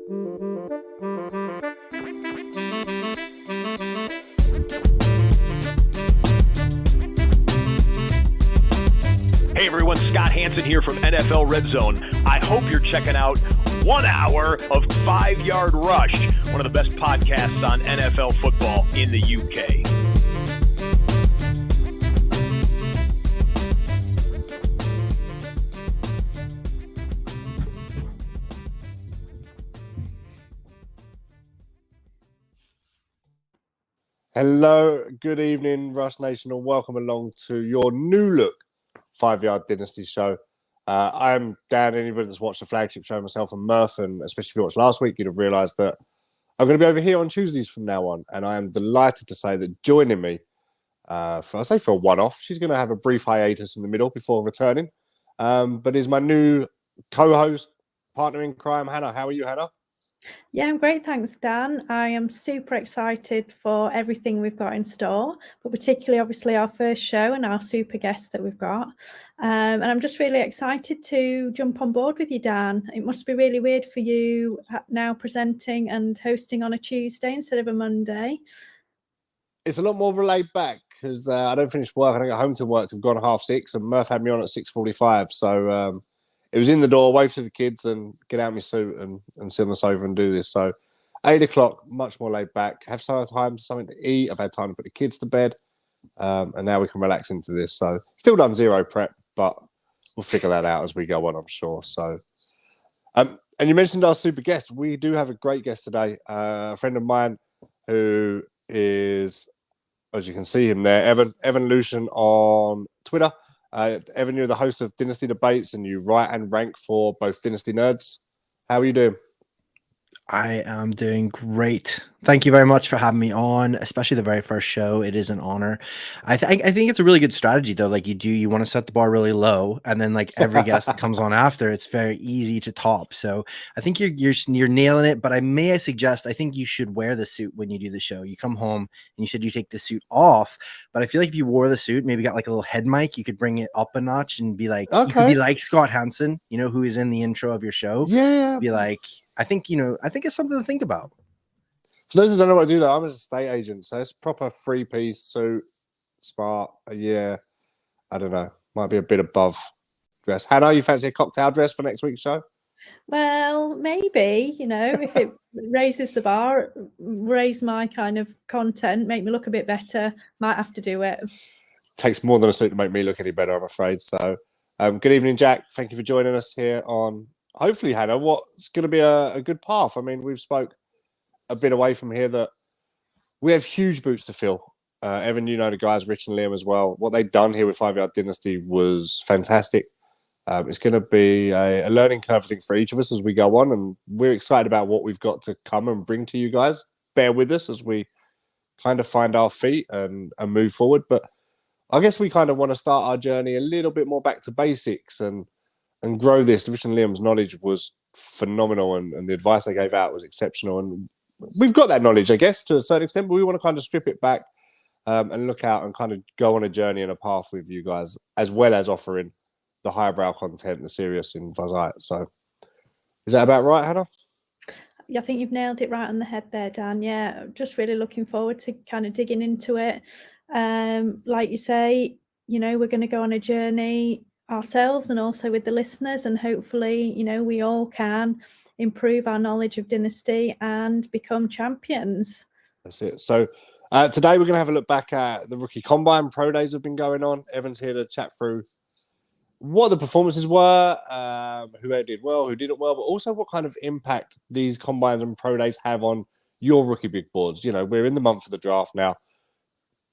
Hey everyone, Scott Hansen here from NFL Red Zone. I hope you're checking out 1 hour of 5 Yard Rush, one of the best podcasts on NFL football in the UK. Hello, good evening, Rush Nation, and welcome along to your new look 5 Yard Dynasty show. I'm Dan. Anybody that's watched the flagship show, myself and Murph, and especially if you watched last week, you'd have realised that I'm going to be over here on Tuesdays from now on, and I am delighted to say that joining me, for a one-off, she's going to have a brief hiatus in the middle before returning, but is my new co-host, partner in crime, Hannah. How are you, Hannah? Yeah, I'm great. Thanks, Dan. I am super excited for everything we've got in store, but particularly, obviously, our first show and our super guest that we've got. And I'm just really excited to jump on board with you, Dan. It must be really weird for you now presenting and hosting on a Tuesday instead of a Monday. It's a lot more laid back because I don't finish work. I don't get home to work till gone 6:30, and Murph had me on at 6:45. So it was in the door, wave to the kids, and get out my suit and sit on the sofa and do this. So 8 o'clock, much more laid back. Have some time, something to eat. I've had time to put the kids to bed, and now we can relax into this. So still done zero prep, but we'll figure that out as we go on, I'm sure. So, and you mentioned our super guest. We do have a great guest today, a friend of mine who is, as you can see him there, Evan Lucian on Twitter. Evan, you're the host of Dynasty Debates, and you write and rank for both Dynasty Nerds. How are you doing? I am doing great. Thank you very much for having me on, especially the very first show. It is an honor. I think it's a really good strategy, though. Like you want to set the bar really low, and then like every guest that comes on after, it's very easy to top. So I think you're nailing it. But I suggest I think you should wear the suit when you do the show. You come home and you said you take the suit off, but I feel like if you wore the suit, maybe got like a little head mic, you could bring it up a notch and be like, You could be like Scott Hansen, who is in the intro of your show. Yeah, be like. I think it's something to think about. For those who don't know what I do, though, I'm an estate agent, so it's proper 3-piece suit, smart. Yeah, I don't know, might be a bit above dress. Hannah, you fancy a cocktail dress for next week's show? Well, maybe, if it raises the bar, raise my kind of content, make me look a bit better, might have to do it. It takes more than a suit to make me look any better, I'm afraid. So, good evening, Jack. Thank you for joining us here on. Hopefully, Hannah, what's going to be a good path. I mean, we've spoke a bit away from here that we have huge boots to fill. Evan, the guys, Rich and Liam as well. What they've done here with 5 Yard Dynasty was fantastic. It's going to be a learning curve, I think, for each of us as we go on, and we're excited about what we've got to come and bring to you guys. Bear with us as we kind of find our feet and move forward. But I guess we kind of want to start our journey a little bit more back to basics and grow this. Rich and Liam's knowledge was phenomenal, and the advice they gave out was exceptional. And we've got that knowledge, I guess, to a certain extent, but we want to kind of strip it back and look out and kind of go on a journey and a path with you guys, as well as offering the highbrow content, the serious insight. So is that about right, Hannah? I think you've nailed it right on the head there, Dan. Yeah, just really looking forward to kind of digging into it. Like you say, we're going to go on a journey ourselves and also with the listeners, and hopefully we all can improve our knowledge of Dynasty and become champions. That's it. So today we're going to have a look back at the rookie combine. Pro days have been going on. Evan's here to chat through what the performances were, who did well, who didn't well, but also what kind of impact these combines and pro days have on your rookie big boards. We're in the month of the draft now.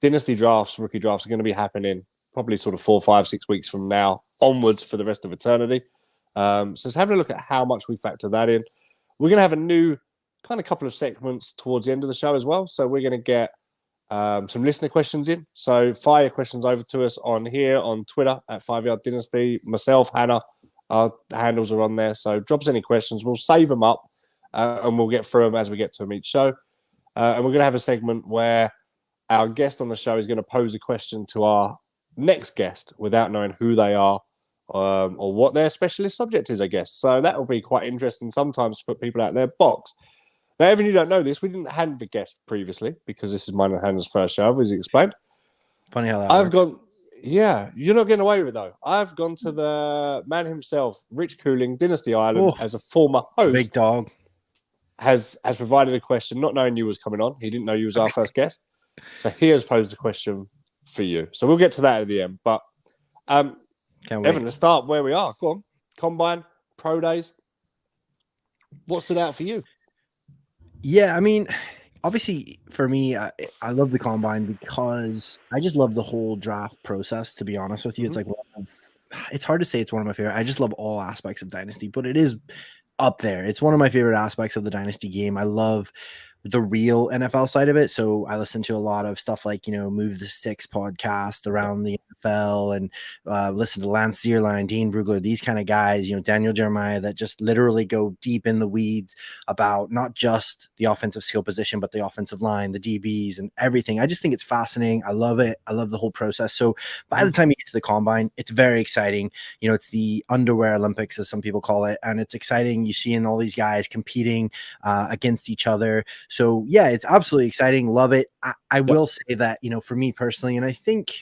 Dynasty drafts, rookie drafts are going to be happening probably sort of 4, 5, 6 weeks from now onwards for the rest of eternity. So let's have a look at how much we factor that in. We're going to have a new kind of couple of segments towards the end of the show as well. So we're going to get some listener questions in. So fire questions over to us on here on Twitter at 5 Yard Dynasty. Myself, Hannah, our handles are on there. So drop us any questions. We'll save them up and we'll get through them as we get to them each show. And we're going to have a segment where our guest on the show is going to pose a question to our next guest without knowing who they are or what their specialist subject is, I guess. So that will be quite interesting sometimes to put people out in their box. Now, Evan, you don't know this. We didn't hand the guest previously because this is mine and Hannah's first show, as he explained. Funny how that I've works. gone, yeah, you're not getting away with it, though. I've gone to the man himself, Rich Cooling, Dynasty Island, as a former host. Big dog. Has provided a question, not knowing you was coming on. He didn't know you was our first guest. So he has posed a question for you. So we'll get to that at the end. But Evan, let's start where we are. Go on. Combine, pro days. What stood out for you? Yeah, I mean, obviously for me, I love the combine because I just love the whole draft process, to be honest with you. It's like, it's hard to say it's one of my favorite. I just love all aspects of Dynasty, but it is up there. It's one of my favorite aspects of the Dynasty game. I love the real NFL side of it. So I listen to a lot of stuff like, Move the Sticks podcast around the NFL, and listen to Lance Zierlein, Dean Brugler, these kind of guys, Daniel Jeremiah, that just literally go deep in the weeds about not just the offensive skill position, but the offensive line, the DBs and everything. I just think it's fascinating. I love it. I love the whole process. So by the time you get to the combine, it's very exciting. It's the underwear Olympics, as some people call it. And it's exciting. You see all these guys competing against each other. So yeah, it's absolutely exciting. Love it. I will say that, for me personally, and I think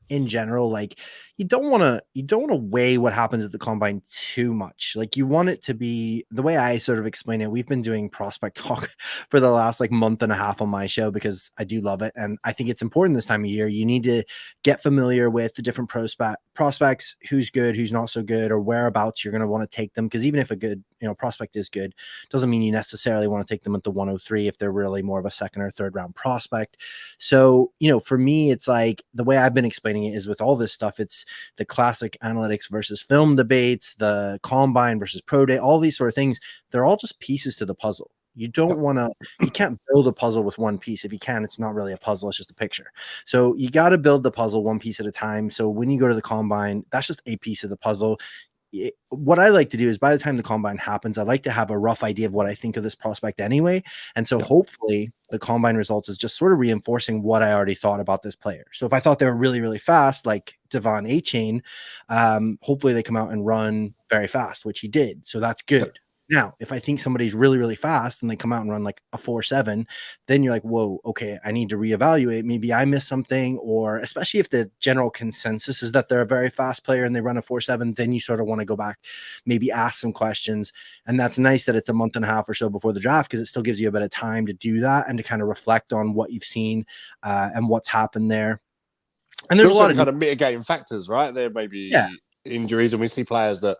in general, like you don't want to weigh what happens at the combine too much. Like you want it to be the way I sort of explain it. We've been doing prospect talk for the last month and a half on my show because I do love it. And I think it's important this time of year. You need to get familiar with the different prospects, who's good, who's not so good, or whereabouts you're going to want to take them. Because even if a good, prospect is good, doesn't mean you necessarily want to take them at the 103 if they're really more of a second or third round prospect. So, for me, it's like the way I've been explaining it is with all this stuff, it's the classic analytics versus film debates, the combine versus pro day, all these sort of things. They're all just pieces to the puzzle. You can't build a puzzle with one piece. If you can, it's not really a puzzle. It's just a picture. So you got to build the puzzle one piece at a time. So when you go to the combine, that's just a piece of the puzzle. What I like to do is by the time the combine happens, I like to have a rough idea of what I think of this prospect anyway. And so hopefully the combine results is just sort of reinforcing what I already thought about this player. So if I thought they were really, really fast, like Devon A-Chain, hopefully they come out and run very fast, which he did. So that's good. Now, if I think somebody's really, really fast and they come out and run like a 4.7, then you're like, whoa, okay, I need to reevaluate. Maybe I missed something, or especially if the general consensus is that they're a very fast player and they run a 4.7, then you sort of want to go back, maybe ask some questions. And that's nice that it's a month and a half or so before the draft, because it still gives you a bit of time to do that and to kind of reflect on what you've seen and what's happened there. And there's a lot of kind of mitigating factors, right? There may be injuries, and we see players that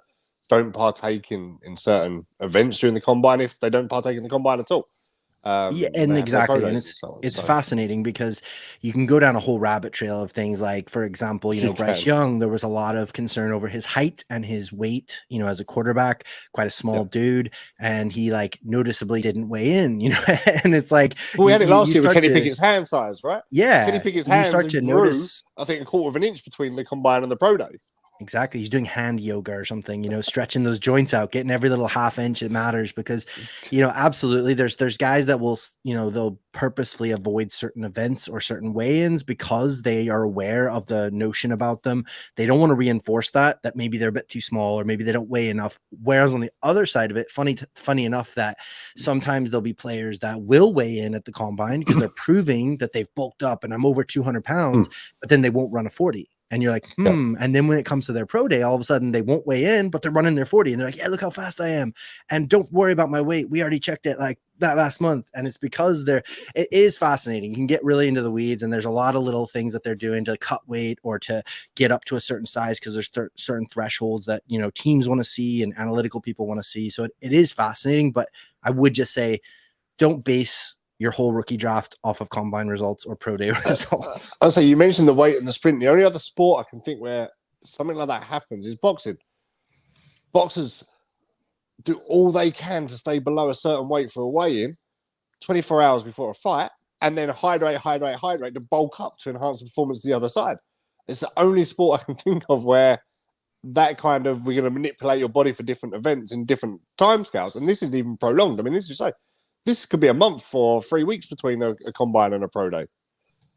don't partake in certain events during the combine if they don't partake in the combine at all. And exactly. And it's fascinating because you can go down a whole rabbit trail of things like, for example, Bryce Young, there was a lot of concern over his height and his weight, as a quarterback, quite a small dude. And he noticeably didn't weigh in, and it's like, we had it last year with Kenny Pickett's hand size, right? Yeah. Kenny Pickett's hands start to notice, I think, 1/4 of an inch between the combine and the pro day. Exactly. He's doing hand yoga or something, stretching those joints out, getting every little half inch. It matters because, absolutely. There's guys that will, they'll purposefully avoid certain events or certain weigh-ins because they are aware of the notion about them. They don't want to reinforce that maybe they're a bit too small or maybe they don't weigh enough. Whereas on the other side of it, funny enough that sometimes there'll be players that will weigh in at the combine because they're proving that they've bulked up and I'm over 200 pounds, but then they won't run a 40. And you're like, And then when it comes to their pro day, all of a sudden they won't weigh in, but they're running their 40. And they're like, yeah, look how fast I am. And don't worry about my weight. We already checked it like that last month. And it's because it is fascinating. You can get really into the weeds, and there's a lot of little things that they're doing to cut weight or to get up to a certain size because there's certain thresholds that, teams want to see and analytical people want to see. So it is fascinating. But I would just say, don't base your whole rookie draft off of combine results or pro day results. I'll say, you mentioned the weight and the sprint. The only other sport I can think where something like that happens is boxing. Boxers do all they can to stay below a certain weight for a weigh-in 24 hours before a fight, and then hydrate to bulk up to enhance the performance the other side. It's the only sport I can think of where that kind of, we're going to manipulate your body for different events in different timescales. And this is even prolonged. I mean, as you say, this could be a month or 3 weeks between a combine and a pro day.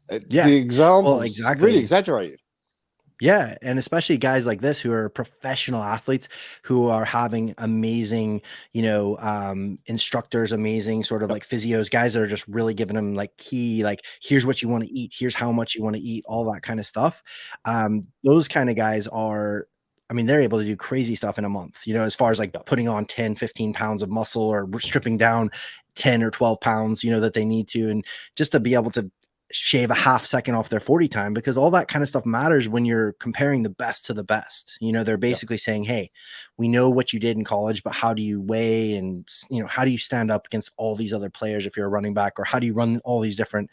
The example is really exaggerated. Yeah, and especially guys like this who are professional athletes who are having amazing, instructors, amazing sort of Yep. like physios, guys that are just really giving them like key, like here's what you want to eat, here's how much you want to eat, all that kind of stuff. Those kind of guys are, I mean, they're able to do crazy stuff in a month, as far as like Yep. putting on 10, 15 pounds of muscle or stripping down 10 or 12 pounds, that they need to, and just to be able to shave a half second off their 40 time, because all that kind of stuff matters when you're comparing the best to the best. They're Yep. basically saying, hey, we know what you did in college, but how do you weigh, and how do you stand up against all these other players if you're a running back, or how do you run all these different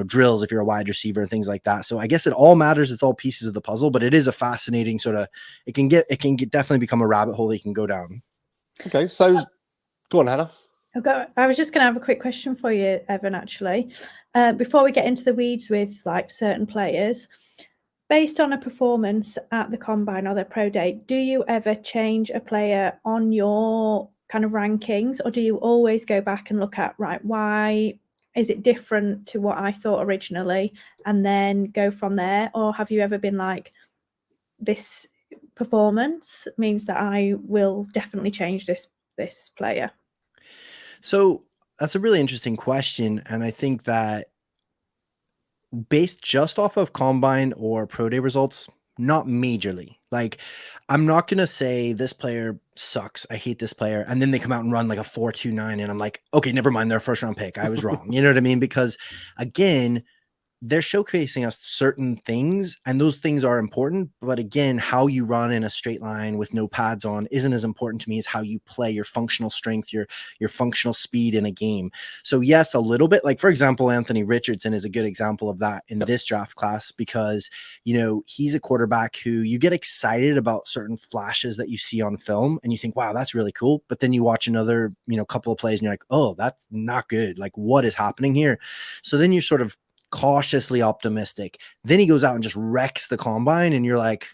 drills if you're a wide receiver and things like that. So I guess it all matters. It's all pieces of the puzzle, but it is a fascinating sort of, it can definitely become a rabbit hole that you can go down. Okay, so go on, Hannah. I was just going to have a quick question for you, Evan, actually. Before we get into the weeds with like certain players, based on a performance at the combine or the pro day, do you ever change a player on your kind of rankings, or do you always go back and look at, right, why is it different to what I thought originally, and then go from there? Or have you ever been like, this performance means that I will definitely change this player? So that's a really interesting question. And I think that based just off of combine or pro day results, not majorly. Like, I'm not going to say this player sucks, I hate this player, and then they come out and run like a 4.29 and I'm like, okay, never mind, they're a first round pick, I was wrong. You know what I mean? Because again, they're showcasing us certain things, and those things are important. But again, how you run in a straight line with no pads on isn't as important to me as how you play, your functional strength, your functional speed in a game. So yes, a little bit. Like, for example, Anthony Richardson is a good example of that in this draft class, because he's a quarterback who you get excited about certain flashes that you see on film and you think, wow, that's really cool. But then you watch another couple of plays and you're like, oh, that's not good. Like, what is happening here? So then you're sort of cautiously optimistic. Then he goes out and just wrecks the combine, and you're like,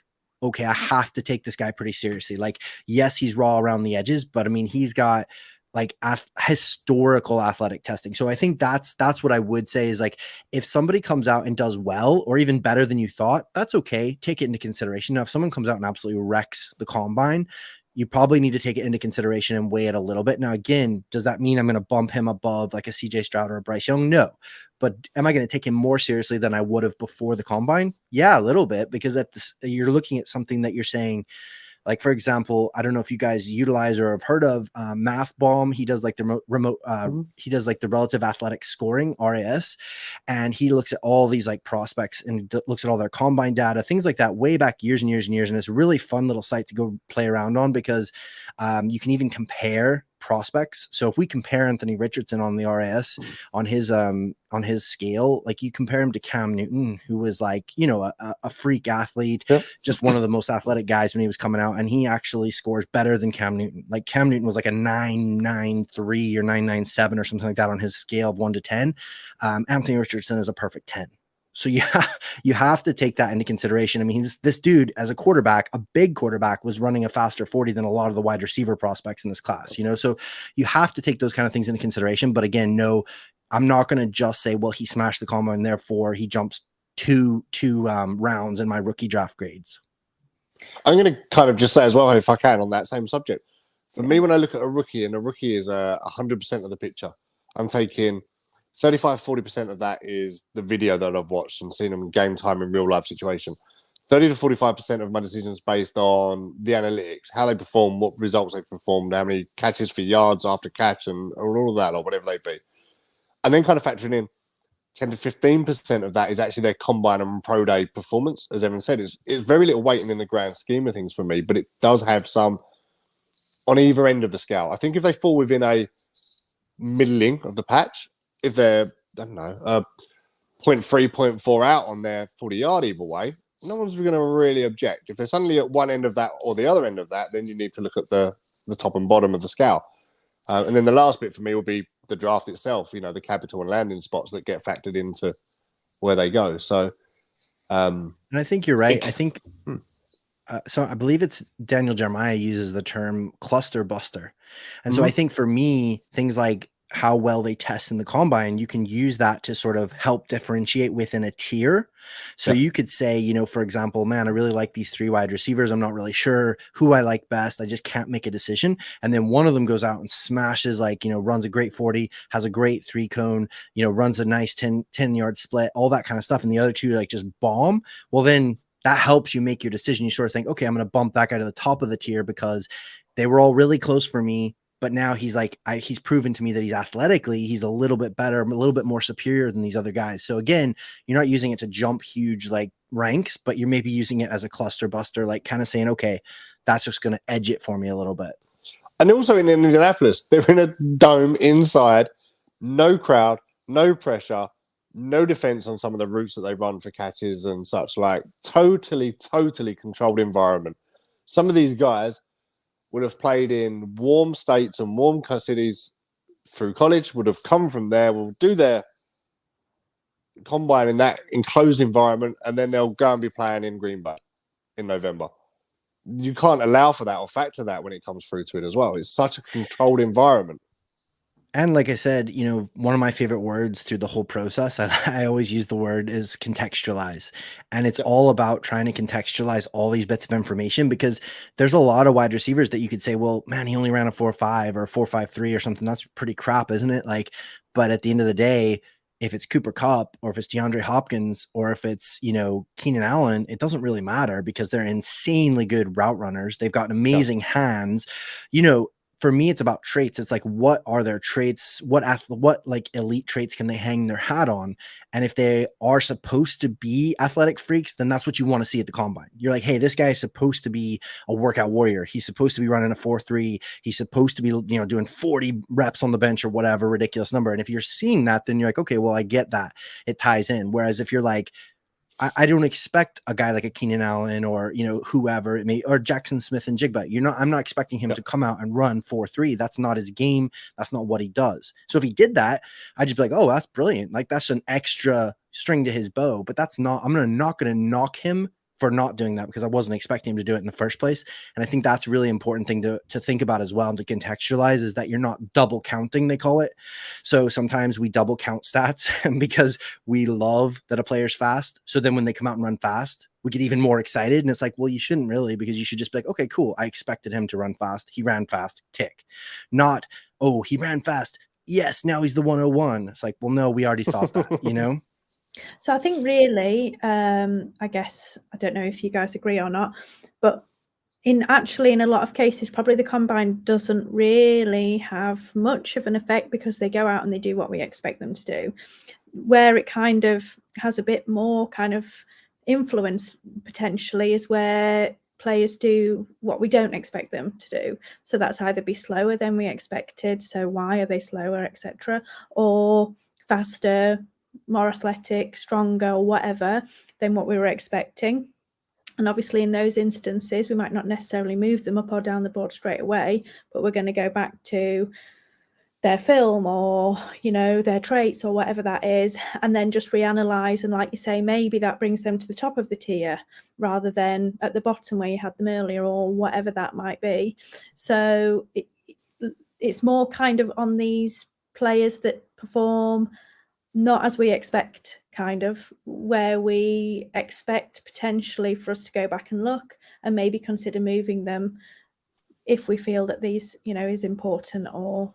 okay, I have to take this guy pretty seriously. Like, yes, he's raw around the edges, but I mean, he's got like historical athletic testing. So I think that's what I would say is, like, if somebody comes out and does well or even better than you thought, that's okay. Take it into consideration. Now, if someone comes out and absolutely wrecks the combine, you probably need to take it into consideration and weigh it a little bit. Now, again, does that mean I'm going to bump him above like a CJ Stroud or a Bryce Young? No. But am I going to take him more seriously than I would have before the combine? Yeah, a little bit, because you're looking at something that you're saying, like, for example, I don't know if you guys utilize or have heard of Math Bomb. He does like the he does like the relative athletic scoring, RAS, and he looks at all these like prospects and looks at all their combine data, things like that, way back years and years and years. And it's a really fun little site to go play around on, because you can even compare prospects. So if we compare Anthony Richardson on the RAS on his scale, like, you compare him to Cam Newton, who was like, a freak athlete, just one of the most athletic guys when he was coming out, and he actually scores better than Cam Newton. Like, Cam Newton was like a 9.93 or 9.97 or something like that on his scale of 1 to 10. Anthony Richardson is a perfect 10. So you have to take that into consideration. I mean, this dude, as a quarterback, a big quarterback, was running a faster 40 than a lot of the wide receiver prospects in this class, so you have to take those kind of things into consideration. But again, no, I'm not going to just say, well, he smashed the combine, therefore he jumps two rounds in my rookie draft grades. I'm going to kind of just say as well, if I can, on that same subject. For me, when I look at a rookie, and a rookie is 100% of the picture, I'm taking 35-40% of that is the video that I've watched and seen them in game time in real life situation. 30 to 45% of my decisions based on the analytics, how they perform, what results they've performed, how many catches for yards after catch, and all of that, or whatever they be. And then kind of factoring in 10 to 15% of that is actually their combine and pro day performance. As Evan said, it's very little weighting in the grand scheme of things for me, but it does have some on either end of the scale. I think if they fall within a middling of the patch, if they're, I don't know, 0.3, 0.4 out on their 40-yard either way, no one's going to really object. If they're suddenly at one end of that or the other end of that, then you need to look at the top and bottom of the scale. And then the last bit for me will be the draft itself, the capital and landing spots that get factored into where they go. So, and I think you're right. I think, so I believe it's Daniel Jeremiah uses the term cluster buster. And so I think for me, things like how well they test in the combine, you can use that to sort of help differentiate within a tier. So you could say, you know, for example, man, I really like these 3 wide receivers. I'm not really sure who I like best. I just can't make a decision. And then one of them goes out and smashes, like, you know, runs a great 40, has a great 3 cone, you know, runs a nice 10-yard split, all that kind of stuff. And the other 2 like just bomb. Well, then that helps you make your decision. You sort of think, okay, I'm going to bump that guy to the top of the tier because they were all really close for me. But now he's like, he's proven to me that he's athletically, he's a little bit better, a little bit more superior than these other guys. So again, you're not using it to jump huge like ranks, but you're maybe using it as a cluster buster, like kind of saying, okay, that's just going to edge it for me a little bit. And also in Indianapolis, they're in a dome inside, no crowd, no pressure, no defense on some of the routes that they run for catches and such, like totally controlled environment. Some of these guys would have played in warm states and warm cities through college, would have come from there, will do their combine in that enclosed environment, and then they'll go and be playing in Green Bay in November. You can't allow for that or factor that when it comes through to it as well. It's such a controlled environment. And like I said, you know, one of my favorite words through the whole process, I always use the word is contextualize. And it's all about trying to contextualize all these bits of information, because there's a lot of wide receivers that you could say, well, man, he only ran a 4.5 or a 4.53 or something. That's pretty crap, isn't it? Like, but at the end of the day, if it's Cooper Kupp or if it's DeAndre Hopkins or if it's, you know, Keenan Allen, it doesn't really matter because they're insanely good route runners. They've got amazing hands, you know. For me, it's about traits. It's like, what are their traits? What like elite traits can they hang their hat on? And if they are supposed to be athletic freaks, then that's what you want to see at the combine. You're like, hey, this guy is supposed to be a workout warrior. He's supposed to be running a 4.3. He's supposed to be, you know, doing 40 reps on the bench or whatever ridiculous number. And if you're seeing that, then you're like, okay, well, I get that. It ties in. Whereas if you're like, I don't expect a guy like a Keenan Allen or, you know, whoever it may, or Jackson Smith and Jigba. I'm not expecting him to come out and run 4.3. That's not his game. That's not what he does. So if he did that, I'd just be like, oh, that's brilliant. Like, that's an extra string to his bow, but that's not, I'm not going to knock him for not doing that because I wasn't expecting him to do it in the first place. And I think that's a really important thing to think about as well, and to contextualize, is that you're not double counting, they call it. So sometimes we double count stats because we love that a player's fast. So then when they come out and run fast, we get even more excited. And it's like, well, you shouldn't really, because you should just be like, okay, cool. I expected him to run fast. He ran fast, tick. Not, oh, he ran fast. Yes, now he's the 101. It's like, well, no, we already thought that, you know? So I think really, I guess, I don't know if you guys agree or not, but in a lot of cases, probably the combine doesn't really have much of an effect because they go out and they do what we expect them to do. Where it kind of has a bit more kind of influence potentially is where players do what we don't expect them to do. So that's either be slower than we expected. So why are they slower, etc., or faster, more athletic, stronger, or whatever than what we were expecting. And obviously in those instances, we might not necessarily move them up or down the board straight away, but we're going to go back to their film or, you know, their traits or whatever that is, and then just reanalyze. And like you say, maybe that brings them to the top of the tier rather than at the bottom where you had them earlier, or whatever that might be. So it's more kind of on these players that perform not as we expect, kind of where we expect potentially for us to go back and look and maybe consider moving them if we feel that these, you know, is important or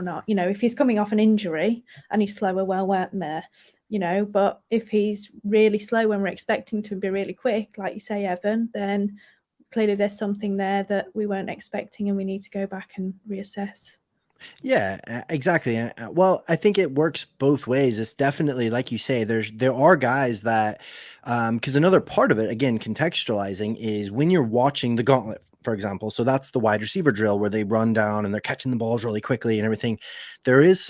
not. You know, if he's coming off an injury and he's slower, well, we're there, you know, but if he's really slow when we're expecting to be really quick, like you say, Evan, then clearly there's something there that we weren't expecting and we need to go back and reassess. Yeah, exactly. Well, I think it works both ways. It's definitely, like you say, there are guys that, because another part of it, again, contextualizing, is when you're watching the gauntlet, for example. So that's the wide receiver drill where they run down and they're catching the balls really quickly and everything. There is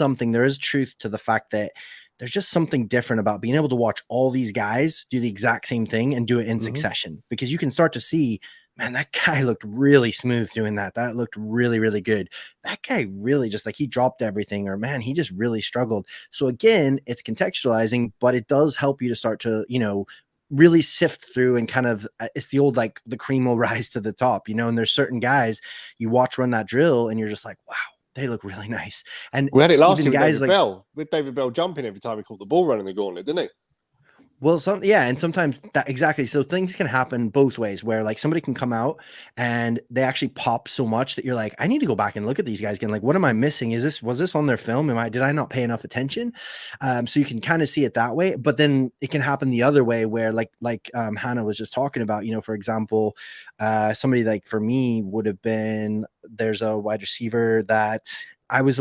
truth to the fact that there's just something different about being able to watch all these guys do the exact same thing and do it in succession, because you can start to see, man, that guy looked really smooth doing that. That looked really, really good. That guy really just, like, he dropped everything, or man, he just really struggled. So again, it's contextualizing, but it does help you to start to, you know, really sift through and kind of, it's the old, like, the cream will rise to the top, you know, and there's certain guys you watch run that drill and you're just like, wow, they look really nice. And We had it last even year with guys David like Bell. With David Bell jumping every time he caught the ball running the gauntlet, didn't he? Well, and sometimes that exactly. So things can happen both ways where like somebody can come out and they actually pop so much that you're like, I need to go back and look at these guys again. Like, what am I missing? Was this on their film? Did I not pay enough attention? So you can kind of see it that way, but then it can happen the other way where like Hannah was just talking about, for example, somebody like for me would have been, there's a wide receiver that I was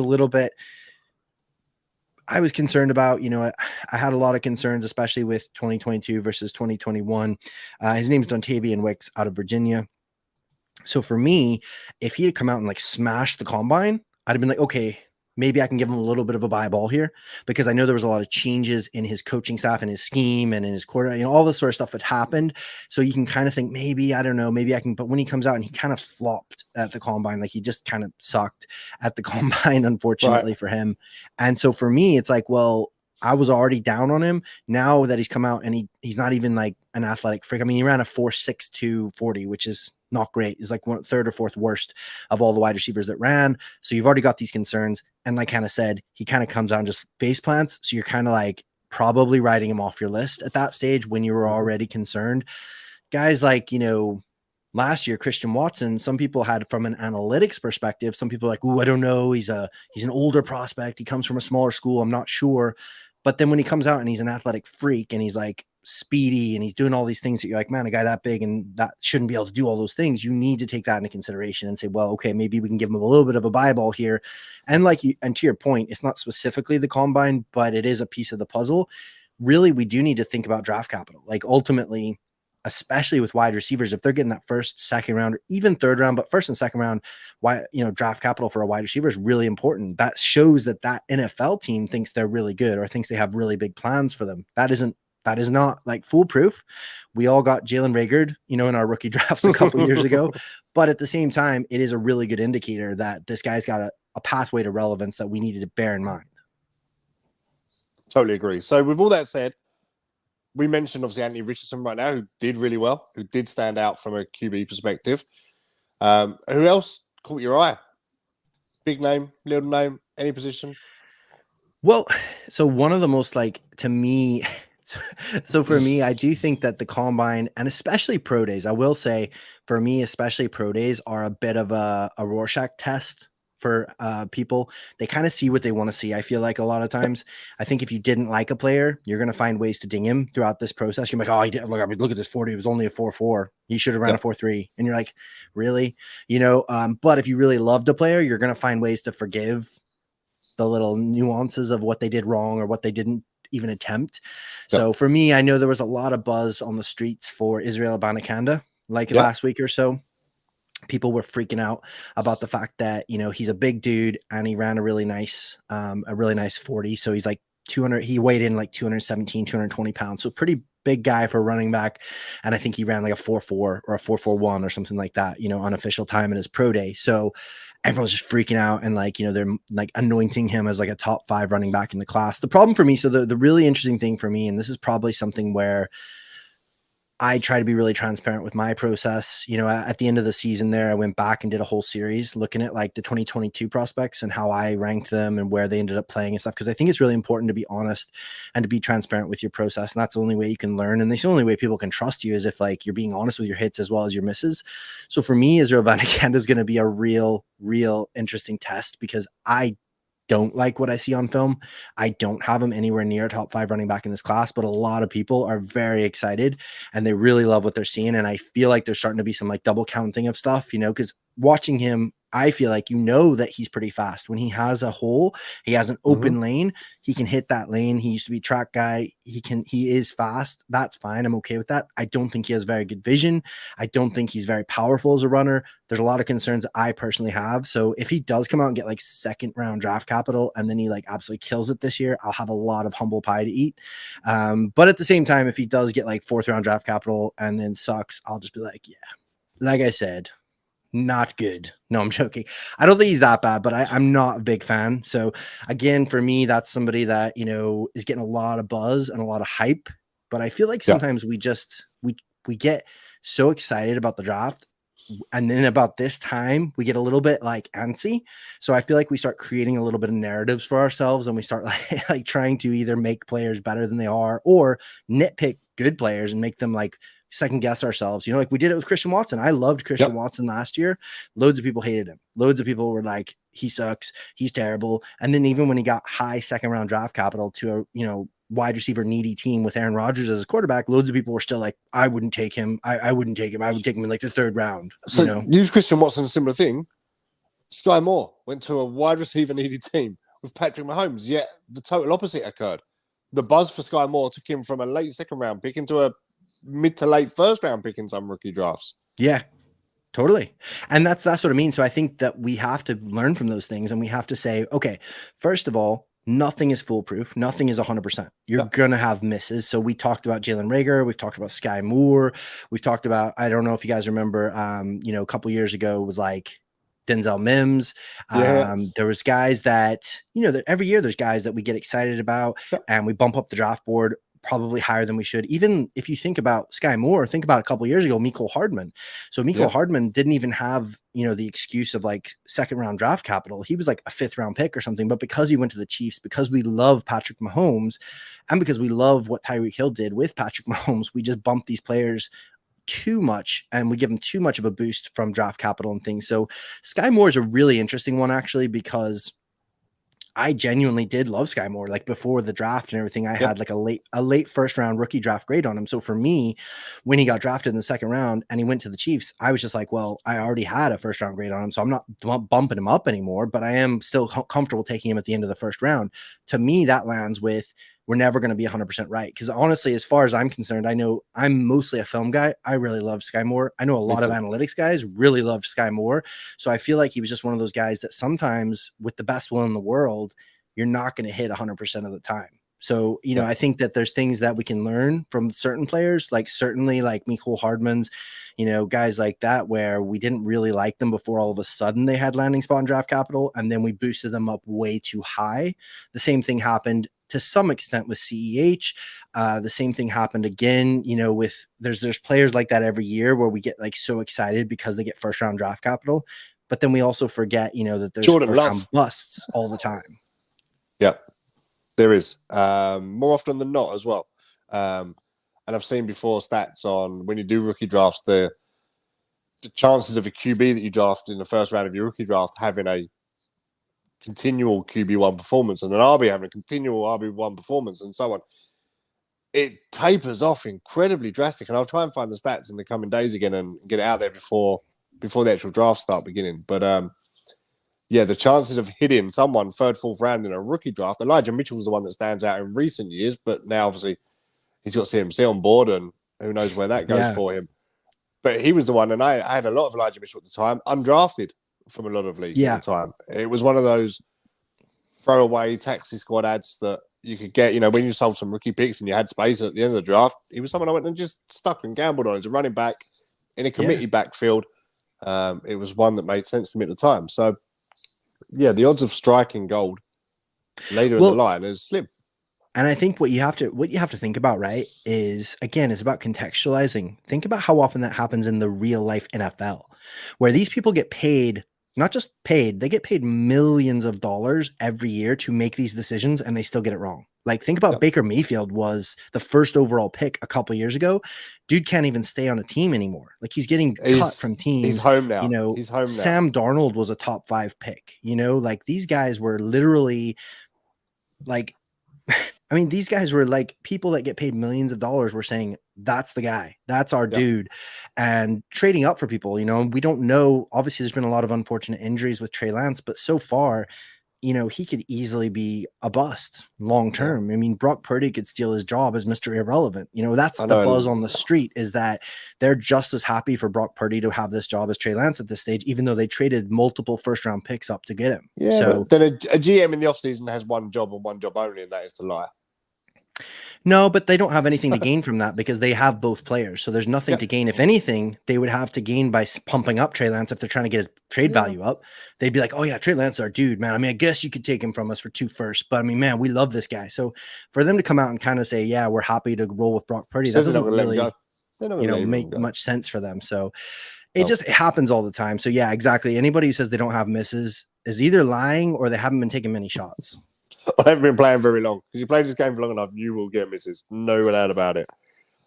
concerned about. I had a lot of concerns, especially with 2022 versus 2021. His name's Dontavian Wicks out of Virginia. So for me, if he had come out and like smashed the combine, I'd have been like, okay, maybe I can give him a little bit of a buy ball here, because I know there was a lot of changes in his coaching staff and his scheme and in his quarter, all this sort of stuff had happened. So you can kind of think maybe, I don't know, maybe I can, but when he comes out and he kind of flopped at the combine, like he just kind of sucked at the combine, unfortunately for him. And so for me, it's like, well, I was already down on him. Now that he's come out and he's not even like an athletic freak. I mean, he ran a 4.62 40, which is not great. He's like third or fourth worst of all the wide receivers that ran. So you've already got these concerns. And like Hannah said, he kind of comes out and just face plants. So you're kind of like probably writing him off your list at that stage when you were already concerned. Guys like, last year, Christian Watson, some people had from an analytics perspective, some people are like, oh, I don't know. He's an older prospect. He comes from a smaller school. I'm not sure. But then when he comes out and he's an athletic freak and he's like speedy and he's doing all these things that you're like, man, a guy that big and that shouldn't be able to do all those things. You need to take that into consideration and say, well, okay, maybe we can give him a little bit of a buy ball here. And and to your point, it's not specifically the combine, but it is a piece of the puzzle. Really, we do need to think about draft capital. Like ultimately, especially with wide receivers, if they're getting that first, second round, or even third round, but first and second round, draft capital for a wide receiver is really important. That shows that NFL team thinks they're really good or thinks they have really big plans for them. That is not like foolproof. We all got Jalen Reagor, in our rookie drafts a couple years ago, but at the same time, it is a really good indicator that this guy's got a pathway to relevance that we needed to bear in mind. Totally agree. So with all that said, we mentioned obviously Anthony Richardson right now, who did really well, who did stand out from a QB perspective. Who else caught your eye? Big name, little name, any position? Well, so one of the most to me, so for me, I do think that the combine and especially pro days, I will say for me, especially pro days are a bit of a Rorschach test for people. They kind of see what they want to see. I feel like a lot of times, I think if you didn't like a player, you're going to find ways to ding him throughout this process. You're like, oh, he did, look at this 40. It was only a 4.4. He should have ran a 4.3. And you're like, really? But if you really loved a player, you're going to find ways to forgive the little nuances of what they did wrong or what they didn't even attempt. So for me, I know there was a lot of buzz on the streets for Israel Abanikanda last week or so. People were freaking out about the fact that, he's a big dude and he ran a really nice 40. So he's like 200, he weighed in like 217, 220 pounds. So pretty big guy for a running back. And I think he ran like a 4.4 or a 4.41 or something like that, unofficial time in his pro day. So everyone's just freaking out and they're like anointing him as like a top 5 running back in the class. The problem for me, so the really interesting thing for me, and this is probably something where I try to be really transparent with my process. At the end of the season there, I went back and did a whole series looking at the 2022 prospects and how I ranked them and where they ended up playing and stuff. Cause I think it's really important to be honest and to be transparent with your process. And that's the only way you can learn. And the only way people can trust you is if you're being honest with your hits as well as your misses. So for me, Israel Abanikanda is going to be a real interesting test because I don't like what I see on film. I don't have him anywhere near a top 5 running back in this class, but a lot of people are very excited and they really love what they're seeing. And I feel like there's starting to be some double counting of stuff, because watching him, I feel like that he's pretty fast. When he has a hole, he has an open lane, he can hit that lane. He used to be track guy. He is fast. That's fine. I'm okay with that. I don't think he has very good vision. I don't think he's very powerful as a runner. There's a lot of concerns I personally have. So if he does come out and get second round draft capital and then he absolutely kills it this year, I'll have a lot of humble pie to eat. But at the same time, if he does get 4th round draft capital and then sucks, I'll just be like, yeah, like I said, not good. No, I'm joking. I don't think he's that bad, but I'm not a big fan. So again, for me, that's somebody that, is getting a lot of buzz and a lot of hype. But I feel like sometimes we get so excited about the draft And then about this time, we get a little bit like antsy. So I feel like we start creating a little bit of narratives for ourselves, and we start like trying to either make players better than they are or nitpick good players and make them like second guess ourselves. You know, like we did it with Christian Watson. I loved Christian Watson last year. Loads of people hated him. Loads of people were like, he sucks, he's terrible. And then even when he got high second round draft capital to a, you know, wide receiver needy team with Aaron Rodgers as a quarterback, loads of people were still like, I wouldn't take him. I wouldn't take him. I would take him in like the third round. So you know? use Christian Watson, a similar thing. Sky Moore went to a wide receiver needy team with Patrick Mahomes, yet the total opposite occurred. The buzz for Sky Moore took him from a late second round pick into a mid to late first round pick in some rookie drafts. Yeah, totally. And that's what I mean. So I think that we have to learn from those things, and we have to say, okay, first of all, nothing is foolproof. Nothing is 100%. You're going to have misses. So we talked about Jalen Reagor. We've talked about Sky Moore. We've talked about, I don't know if you guys remember, you know, a couple years ago was like Denzel Mims. There was guys that, you know, that every year there's guys that we get excited about and we bump up the draft board probably higher than we should. Even if you think about Sky Moore, think about a couple of years ago, Mecole Hardman. So Mecole Hardman didn't even have, you know, the excuse of like second round draft capital. He was like a 5th round pick or something, but because he went to the Chiefs, because we love Patrick Mahomes and because we love what Tyreek Hill did with Patrick Mahomes, we just bump these players too much and we give them too much of a boost from draft capital and things. So Sky Moore is a really interesting one actually, because I genuinely did love Sky Moore. Like before the draft and everything, I had like a late first round rookie draft grade on him. So for me, when he got drafted in the second round and he went to the Chiefs, I was just like, well, I already had a first round grade on him, so I'm not bumping him up anymore, but I am still comfortable taking him at the end of the first round. To me, that lands with, we're never going to be 100% right. Because honestly, as far as I'm concerned, I know I'm mostly a film guy. I really love Sky Moore. I know a lot of analytics guys really love Sky Moore. So I feel like he was just one of those guys that sometimes with the best will in the world, you're not going to hit 100% of the time. So, you know, I think that there's things that we can learn from certain players, like certainly like Mecole Hardman's, you know, guys like that, where we didn't really like them before all of a sudden they had landing spot and draft capital, and then we boosted them up way too high. The same thing happened to some extent with CEH. The same thing happened again, you know, with there's players like that every year where we get like so excited because they get first round draft capital, but then we also forget, you know, that there's first round busts all the time. Yep. There is more often than not as well. And I've seen before stats on when you do rookie drafts, the chances of a QB that you draft in the first round of your rookie draft having a continual QB1 performance and an RB having a continual RB1 performance and so on, it tapers off incredibly drastic. And I'll try and find the stats in the coming days again and get it out there before the actual draft start beginning. But yeah, the chances of hitting someone third, fourth round in a rookie draft, Elijah Mitchell's the one that stands out in recent years, but now obviously he's got CMC on board and who knows where that goes for him. But he was the one, and I had a lot of Elijah Mitchell at the time, undrafted from a lot of leagues at the time. It was one of those throwaway taxi squad ads that you could get, you know, when you sold some rookie picks and you had space at the end of the draft. He was someone I went and just stuck and gambled on as a running back in a committee backfield. It was one that made sense to me at the time. So, yeah, the odds of striking gold later in the line is slim. And I think what you have to think about, right, is again, it's about contextualizing. Think about how often that happens in the real life NFL, where these people get paid, not just paid, they get paid millions of dollars every year to make these decisions, and they still get it wrong. Like, think about Baker Mayfield was the first overall pick a couple of years ago. Dude can't even stay on a team anymore. Like, he's getting cut from teams. He's home now. You know, he's home now. Sam Darnold was a top 5 pick. You know, like these guys were literally like, I mean, these guys were like people that get paid millions of dollars were saying, that's the guy, that's our dude, and trading up for people. You know, we don't know. Obviously, there's been a lot of unfortunate injuries with Trey Lance, but so far, you know, he could easily be a bust long term. I mean, Brock Purdy could steal his job as Mr. Irrelevant. You know, that's the buzz on the street, is that they're just as happy for Brock Purdy to have this job as Trey Lance at this stage, even though they traded multiple first round picks up to get him. Yeah, so then a GM in the offseason has one job and one job only, and that is to lie. No, but they don't have anything to gain from that because they have both players. So there's nothing to gain. If anything, they would have to gain by pumping up Trey Lance if they're trying to get his trade value up. They'd be like, oh, yeah, Trey Lance is our dude, man. I mean, I guess you could take him from us for 2 firsts, but I mean, man, we love this guy. So for them to come out and kind of say, yeah, we're happy to roll with Brock Purdy, that doesn't really make much sense for them. So It happens all the time. So yeah, exactly. Anybody who says they don't have misses is either lying or they haven't been taking many shots. I haven't been playing very long, because you play this game for long enough, you will get misses. No doubt about it.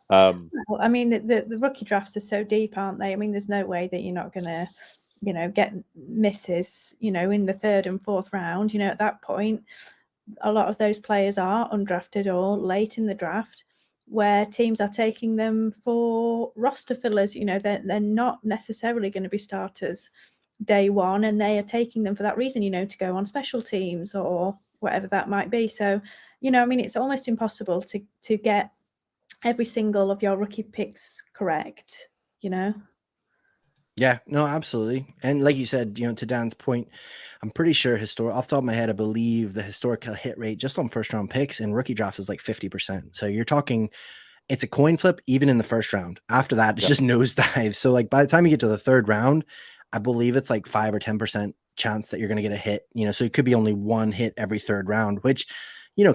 Well, I mean, the rookie drafts are so deep, aren't they? I mean, there's no way that you're not going to, get misses, in the third and fourth round. At that point, a lot of those players are undrafted or late in the draft, where teams are taking them for roster fillers. They're not necessarily going to be starters day one, and they are taking them for that reason, to go on special teams or whatever that might be. So, I mean, it's almost impossible to get every single of your rookie picks correct, Yeah, no, absolutely. And like you said, to Dan's point, I'm pretty sure off the top of my head, I believe the historical hit rate just on first round picks in rookie drafts is like 50%. So you're talking, it's a coin flip even in the first round. After that, it's just nosedive. So like by the time you get to the third round, I believe it's like 5 or 10% chance that you're going to get a hit, so it could be only one hit every third round, which,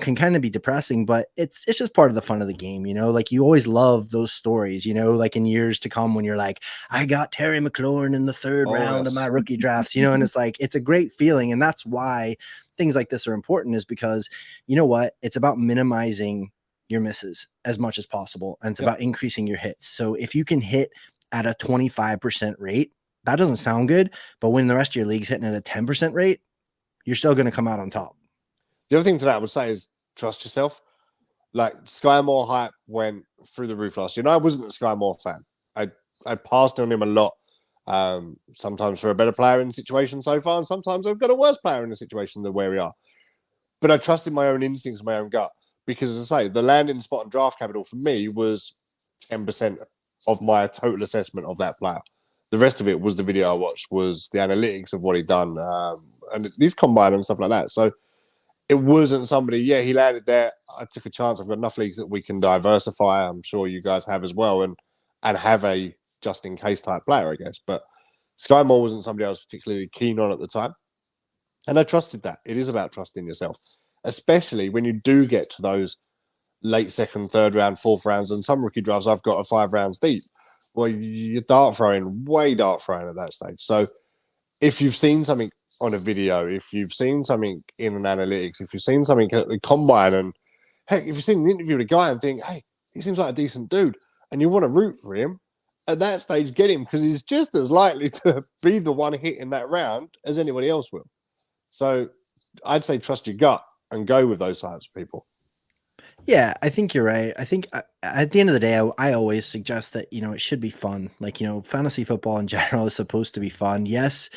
can kind of be depressing, but it's just part of the fun of the game, like you always love those stories, like in years to come when you're like, I got Terry McLaurin in the third round of my rookie drafts, and it's like, it's a great feeling. And that's why things like this are important, is because it's about minimizing your misses as much as possible. And it's about increasing your hits. So if you can hit at a 25% rate, that doesn't sound good, but when the rest of your league's hitting at a 10% rate, you're still going to come out on top. The other thing to that I would say is trust yourself. Like, Sky Moore hype went through the roof last year. And I wasn't a Sky Moore fan. I passed on him a lot. Sometimes for a better player in the situation so far, and sometimes I've got a worse player in the situation than where we are. But I trusted my own instincts and my own gut, because, as I say, the landing spot and draft capital for me was 10% of my total assessment of that player. The rest of it was the video I watched, was the analytics of what he'd done, and his combine and stuff like that. So it wasn't somebody, he landed there. I took a chance. I've got enough leagues that we can diversify. I'm sure you guys have as well, and have a just-in-case type player, I guess. But Sky Moore wasn't somebody I was particularly keen on at the time. And I trusted that. It is about trusting yourself, especially when you do get to those late second, third round, fourth rounds. And some rookie drafts I've got are 5 rounds deep. Well, you're way dart throwing at that stage. So if you've seen something on a video, if you've seen something in an analytics, if you've seen something at the combine, and heck, if you've seen an interview with a guy and think, hey, he seems like a decent dude, and you want to root for him, at that stage, get him, because he's just as likely to be the one hit in that round as anybody else will. So I'd say trust your gut and go with those types of people. Yeah, I think you're right. I think at the end of the day, I always suggest that, it should be fun. Like, fantasy football in general is supposed to be fun. Yes,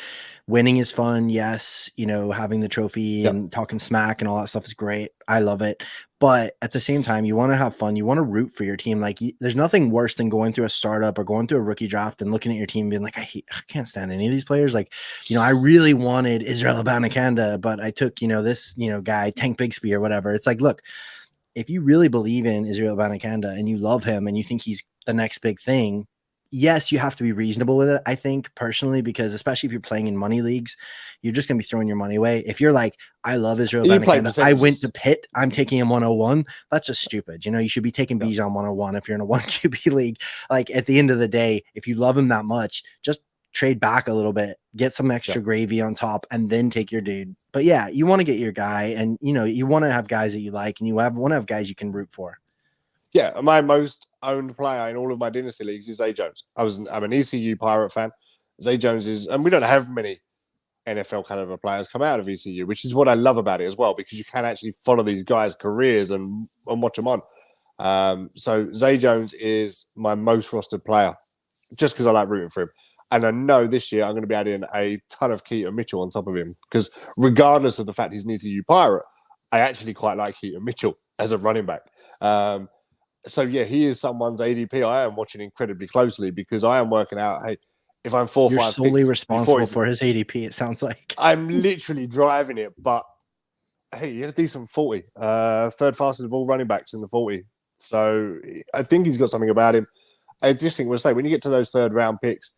winning is fun. Yes, having the trophy and talking smack and all that stuff is great. I love it. But at the same time, you want to have fun. You want to root for your team. Like, there's nothing worse than going through a startup or going through a rookie draft and looking at your team and being like, I can't stand any of these players. Like, I really wanted Israel Abanikanda, but I took, this, guy, Tank Bigsby or whatever. It's like, look, if you really believe in Israel Abanikanda and you love him and you think he's the next big thing, yes, you have to be reasonable with it, I think, personally, because especially if you're playing in money leagues, you're just going to be throwing your money away. If you're like, I love Israel Abanikanda, I went to Pitt, I'm taking him 101, that's just stupid. You should be taking Bijan 101 if you're in a 1 QB league. Like, at the end of the day, if you love him that much, just trade back a little bit, get some extra gravy on top, and then take your dude. But yeah, you want to get your guy, and you want to have guys that you like, and you want to have guys you can root for. Yeah, my most owned player in all of my Dynasty leagues is Zay Jones. I'm an ECU Pirate fan. Zay Jones is, and we don't have many NFL caliber players come out of ECU, which is what I love about it as well, because you can actually follow these guys' careers and watch them on. So Zay Jones is my most rostered player, just because I like rooting for him. And I know this year I'm going to be adding a ton of Keaton Mitchell on top of him, because regardless of the fact he's an ECU Pirate, I actually quite like Keaton Mitchell as a running back. So yeah, he is someone's ADP I am watching incredibly closely, because I am working out, hey, if I'm 4 or 5 You're solely picks responsible for his ADP, it sounds like. I'm literally driving it, but hey, he had a decent 40. Third fastest of all running backs in the 40. So I think he's got something about him. I just think we'll say, when you get to those third round picks,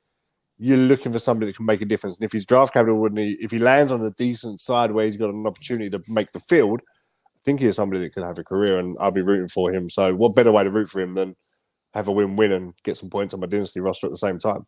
you're looking for somebody that can make a difference. And if his draft capital if he lands on a decent side where he's got an opportunity to make the field, I think he is somebody that could have a career, and I'll be rooting for him. So what better way to root for him than have a win-win and get some points on my Dynasty roster at the same time?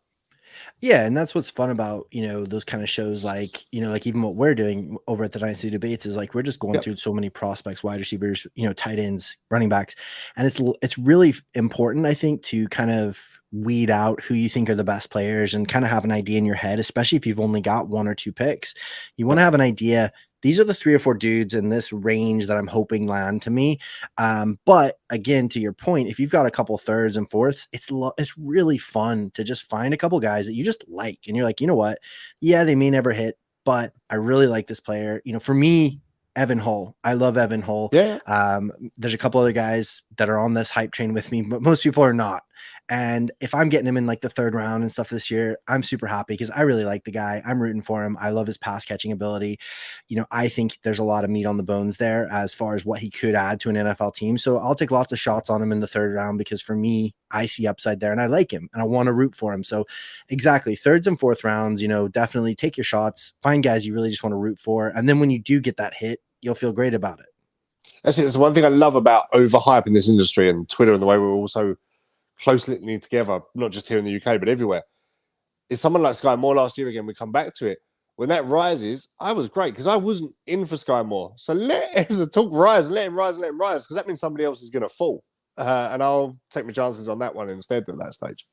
Yeah, and that's what's fun about, those kind of shows, like, like even what we're doing over at the Dynasty Debates is like we're just going Yep. through so many prospects, wide receivers, tight ends, running backs, and it's really important, I think, to kind of weed out who you think are the best players and kind of have an idea in your head, especially if you've only got 1 or 2 picks. You want to Yep. have an idea. These are the 3 or 4 dudes in this range that I'm hoping land to me. But again, to your point, if you've got a couple thirds and fourths, it's really fun to just find a couple guys that you just like, and you're like, you know what? Yeah, they may never hit, but I really like this player. For me, Evan Hull. I love Evan Hull. Yeah. There's a couple other guys that are on this hype train with me, but most people are not. And if I'm getting him in like the 3rd round and stuff this year, I'm super happy because I really like the guy. I'm rooting for him. I love his pass catching ability. I think there's a lot of meat on the bones there as far as what he could add to an NFL team. So I'll take lots of shots on him in the 3rd round because for me, I see upside there and I like him and I want to root for him. So exactly, 3rd and 4th rounds, definitely take your shots, find guys you really just want to root for. And then when you do get that hit, you'll feel great about it. That's it. It's one thing I love about overhyping this industry and Twitter and the way we're also closely knit together, not just here in the UK, but everywhere. Is someone like Sky Moore last year, again, we come back to it. When that rises, I was great because I wasn't in for Sky Moore. So let the talk rise and let him rise because that means somebody else is going to fall. And I'll take my chances on that one instead at that stage.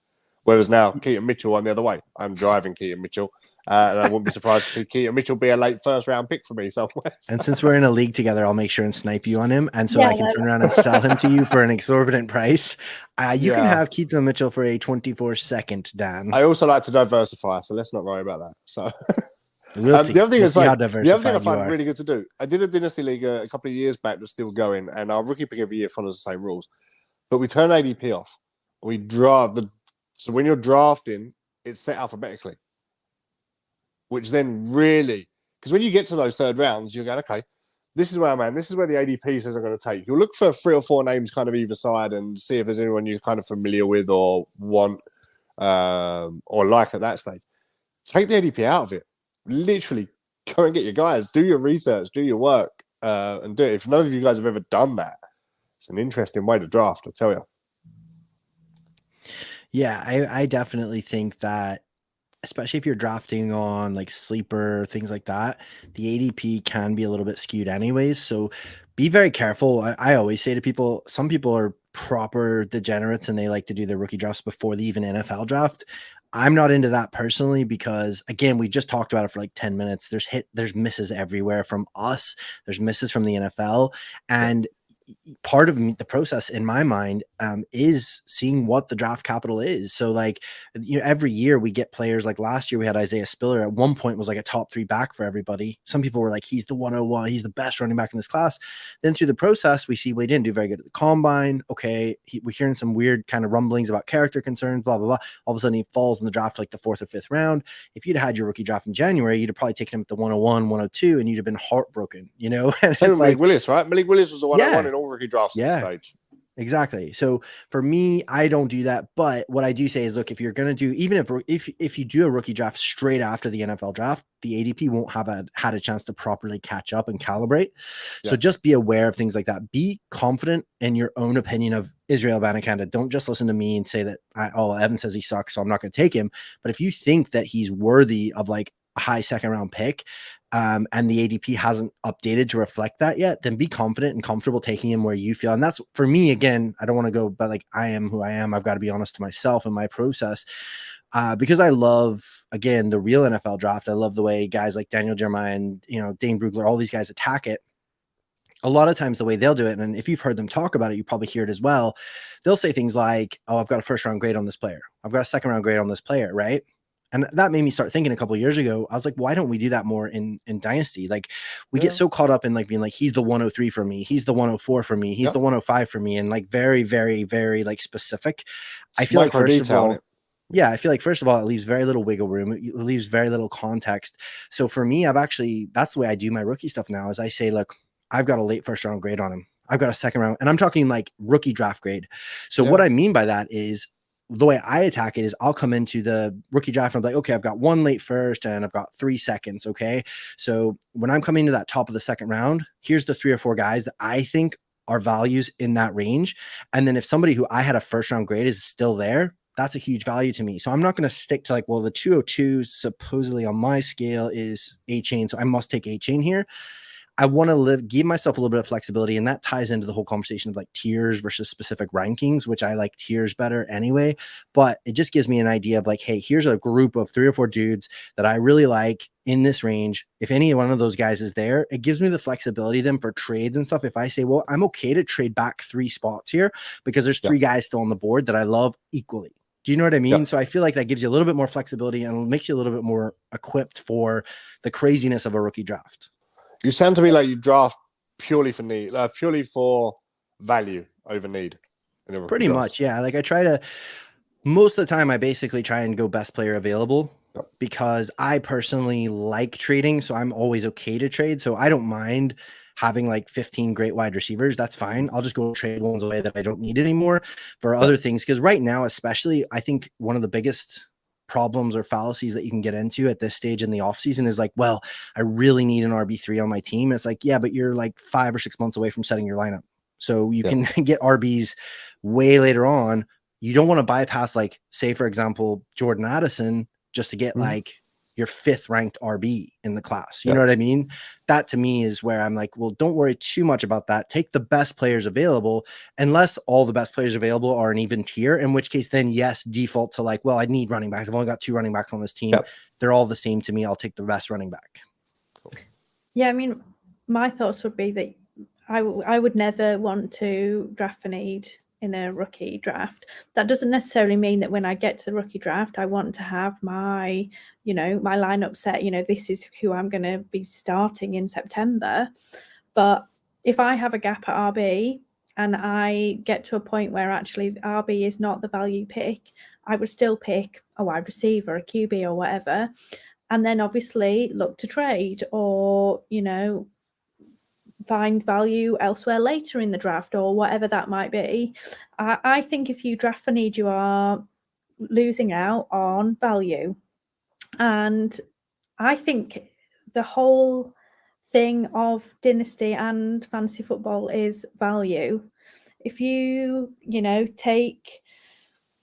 Whereas now, Keaton Mitchell on the other way. I'm driving Keaton Mitchell. And I wouldn't be surprised to see Keaton Mitchell be a late 1st round pick for me somewhere. So. And since we're in a league together, I'll make sure and snipe you on him. And so I can turn around and sell him to you for an exorbitant price. You can have Keaton Mitchell for a 24-second, Dan. I also like to diversify, so let's not worry about that. So we'll see. The other thing is the other thing I find really good to do. I did a Dynasty League a couple of years back that's still going, and our rookie pick every year follows the same rules. But we turn ADP off. We draft so when you're drafting, it's set alphabetically. Which then really, because when you get to those 3rd rounds, you're going, okay, this is where I'm at. This is where the ADP says I'm going to take. You'll look for 3 or 4 names kind of either side and see if there's anyone you're kind of familiar with or want or like at that stage. Take the ADP out of it. Literally, go and get your guys. Do your research. Do your work and do it. If none of you guys have ever done that, it's an interesting way to draft, I tell you. Yeah, I definitely think that, especially if you're drafting on like sleeper, things like that, the ADP can be a little bit skewed anyways. So be very careful. I always say to people, some people are proper degenerates and they like to do their rookie drafts before the even NFL draft. I'm not into that personally because, again, we just talked about it for like 10 minutes. There's misses everywhere from us. There's misses from the NFL. And part of the process in my mind is seeing what the draft capital is. So like, every year we get players. Like last year we had Isaiah Spiller at one point was like a top 3 back for everybody. Some people were like, he's the 101, he's the best running back in this class. Then through the process we see, well, he didn't do very good at the combine. Okay, we're hearing some weird kind of rumblings about character concerns, blah blah blah. All of a sudden he falls in the draft like the 4th or 5th round. If you'd had your rookie draft in January, you'd have probably taken him at the 101, 102, and you'd have been heartbroken. And same with Malik Willis, right? Malik Willis was the 101 in all rookie drafts at the stage. Exactly. So for me, I don't do that. But what I do say is, look, if you're going to do, even if you do a rookie draft straight after the NFL draft, the ADP won't have had a chance to properly catch up and calibrate. Yeah. So just be aware of things like that. Be confident in your own opinion of Israel Abanikanda. Don't just listen to me and say that, Evan says he sucks, so I'm not going to take him. But if you think that he's worthy of like a high 2nd round pick, and the ADP hasn't updated to reflect that yet, then be confident and comfortable taking him where you feel. And that's, for me, again, I don't want to go, but like, I am who I am. I've got to be honest to myself in my process, because I love, again, the real NFL draft. I love the way guys like Daniel Jeremiah and, Dane Brugler, all these guys attack it. A lot of times the way they'll do it, and if you've heard them talk about it, you probably hear it as well. They'll say things like, oh, I've got a 1st round grade on this player. I've got a 2nd round grade on this player, right? And that made me start thinking a couple of years ago. I was like, why don't we do that more in Dynasty? Like, we get so caught up in like being like, he's the 103 for me, he's the 104 for me, he's the 105 for me, and like very, very, very like specific. I feel like first of all, it leaves very little wiggle room. It leaves very little context. So for me, that's the way I do my rookie stuff now. Is I say, look, I've got a late 1st round grade on him. I've got a 2nd round, and I'm talking like rookie draft grade. So what I mean by that is, the way I attack it is I'll come into the rookie draft and I'm like, okay, I've got 1 late 1st and I've got 3 seconds. Okay. So when I'm coming to that top of the 2nd round, here's the 3 or 4 guys that I think are values in that range. And then if somebody who I had a 1st round grade is still there, that's a huge value to me. So I'm not going to stick to like, well, the 202 supposedly on my scale is A-chain, so I must take A-chain here. I want to give myself a little bit of flexibility, and that ties into the whole conversation of like tiers versus specific rankings, which I like tiers better anyway. But it just gives me an idea of like, hey, here's a group of 3 or 4 dudes that I really like in this range. If any one of those guys is there, it gives me the flexibility then for trades and stuff. If I say, well, I'm okay to trade back 3 spots here because there's 3 guys still on the board that I love equally. Do you know what I mean? So I feel like that gives you a little bit more flexibility and makes you a little bit more equipped for the craziness of a rookie draft. You sound to me like you draft purely for need, purely for value over need. Pretty much, yeah. Like I try to, most of the time, I basically try and go best player available because I personally like trading. So I'm always okay to trade. So I don't mind having like 15 great wide receivers. That's fine. I'll just go trade ones away that I don't need anymore for other things. Because right now, especially, I think one of the biggest problems or fallacies that you can get into at this stage in the offseason is like, well, I really need an RB3 on my team. It's like, yeah, but you're like 5 or 6 months away from setting your lineup. So you can get RBs way later on. You don't want to bypass, like, say, for example, Jordan Addison just to get like your 5th ranked RB in the class. You know what I mean? That to me is where I'm like, well, don't worry too much about that. Take the best players available, unless all the best players available are an even tier, in which case then yes, default to like, well, I need running backs. I've only got 2 running backs on this team. They're all the same to me. I'll take the best running back. Yeah, I mean, my thoughts would be that I would never want to draft for need in a rookie draft. That doesn't necessarily mean that when I get to the rookie draft, I want to have my, my lineup set, this is who I'm going to be starting in September. But if I have a gap at RB and I get to a point where actually RB is not the value pick, I would still pick a wide receiver, a QB or whatever, and then obviously look to trade or, find value elsewhere later in the draft or whatever that might be. I think if you draft for need, you are losing out on value. And I think the whole thing of Dynasty and fantasy football is value. If you, take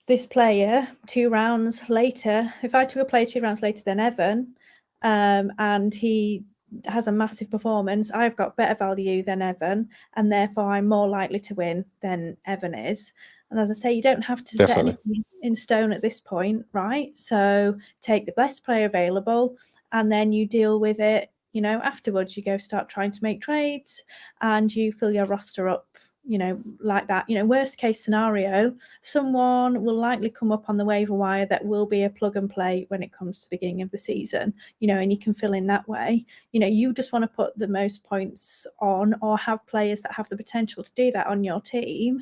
this player 2 rounds later, if I took a player 2 rounds later than Evan, and he has a massive performance, I've got better value than Evan, and therefore I'm more likely to win than Evan is. And as I say, you don't have to set anything in stone at this point, right? So take the best player available, and then you deal with it, afterwards. You go start trying to make trades, and you fill your roster up, like that. Worst case scenario, someone will likely come up on the waiver wire that will be a plug and play when it comes to the beginning of the season, and you can fill in that way. You just want to put the most points on or have players that have the potential to do that on your team,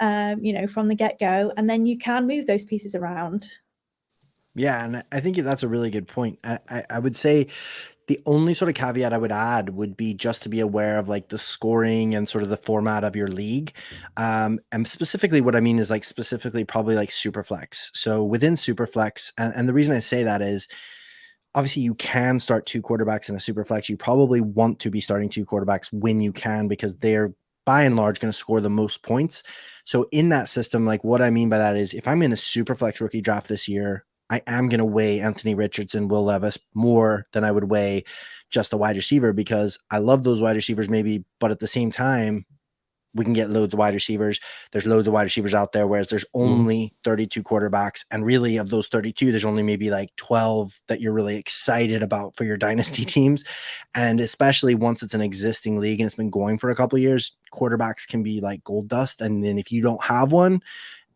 from the get-go, and then you can move those pieces around. Yeah, and I think that's a really good point. I would say the only sort of caveat I would add would be just to be aware of like the scoring and sort of the format of your league. And specifically what I mean is like specifically probably like Superflex. So within Superflex, and the reason I say that is obviously you can start 2 quarterbacks in a Superflex. You probably want to be starting 2 quarterbacks when you can, because they're by and large going to score the most points. So in that system, like what I mean by that is if I'm in a Superflex rookie draft this year, I am going to weigh Anthony Richardson, Will Levis more than I would weigh just a wide receiver, because I love those wide receivers maybe, but at the same time, we can get loads of wide receivers. There's loads of wide receivers out there, whereas there's only 32 quarterbacks. And really of those 32, there's only maybe like 12 that you're really excited about for your dynasty teams. And especially once it's an existing league and it's been going for a couple of years, quarterbacks can be like gold dust. And then if you don't have one,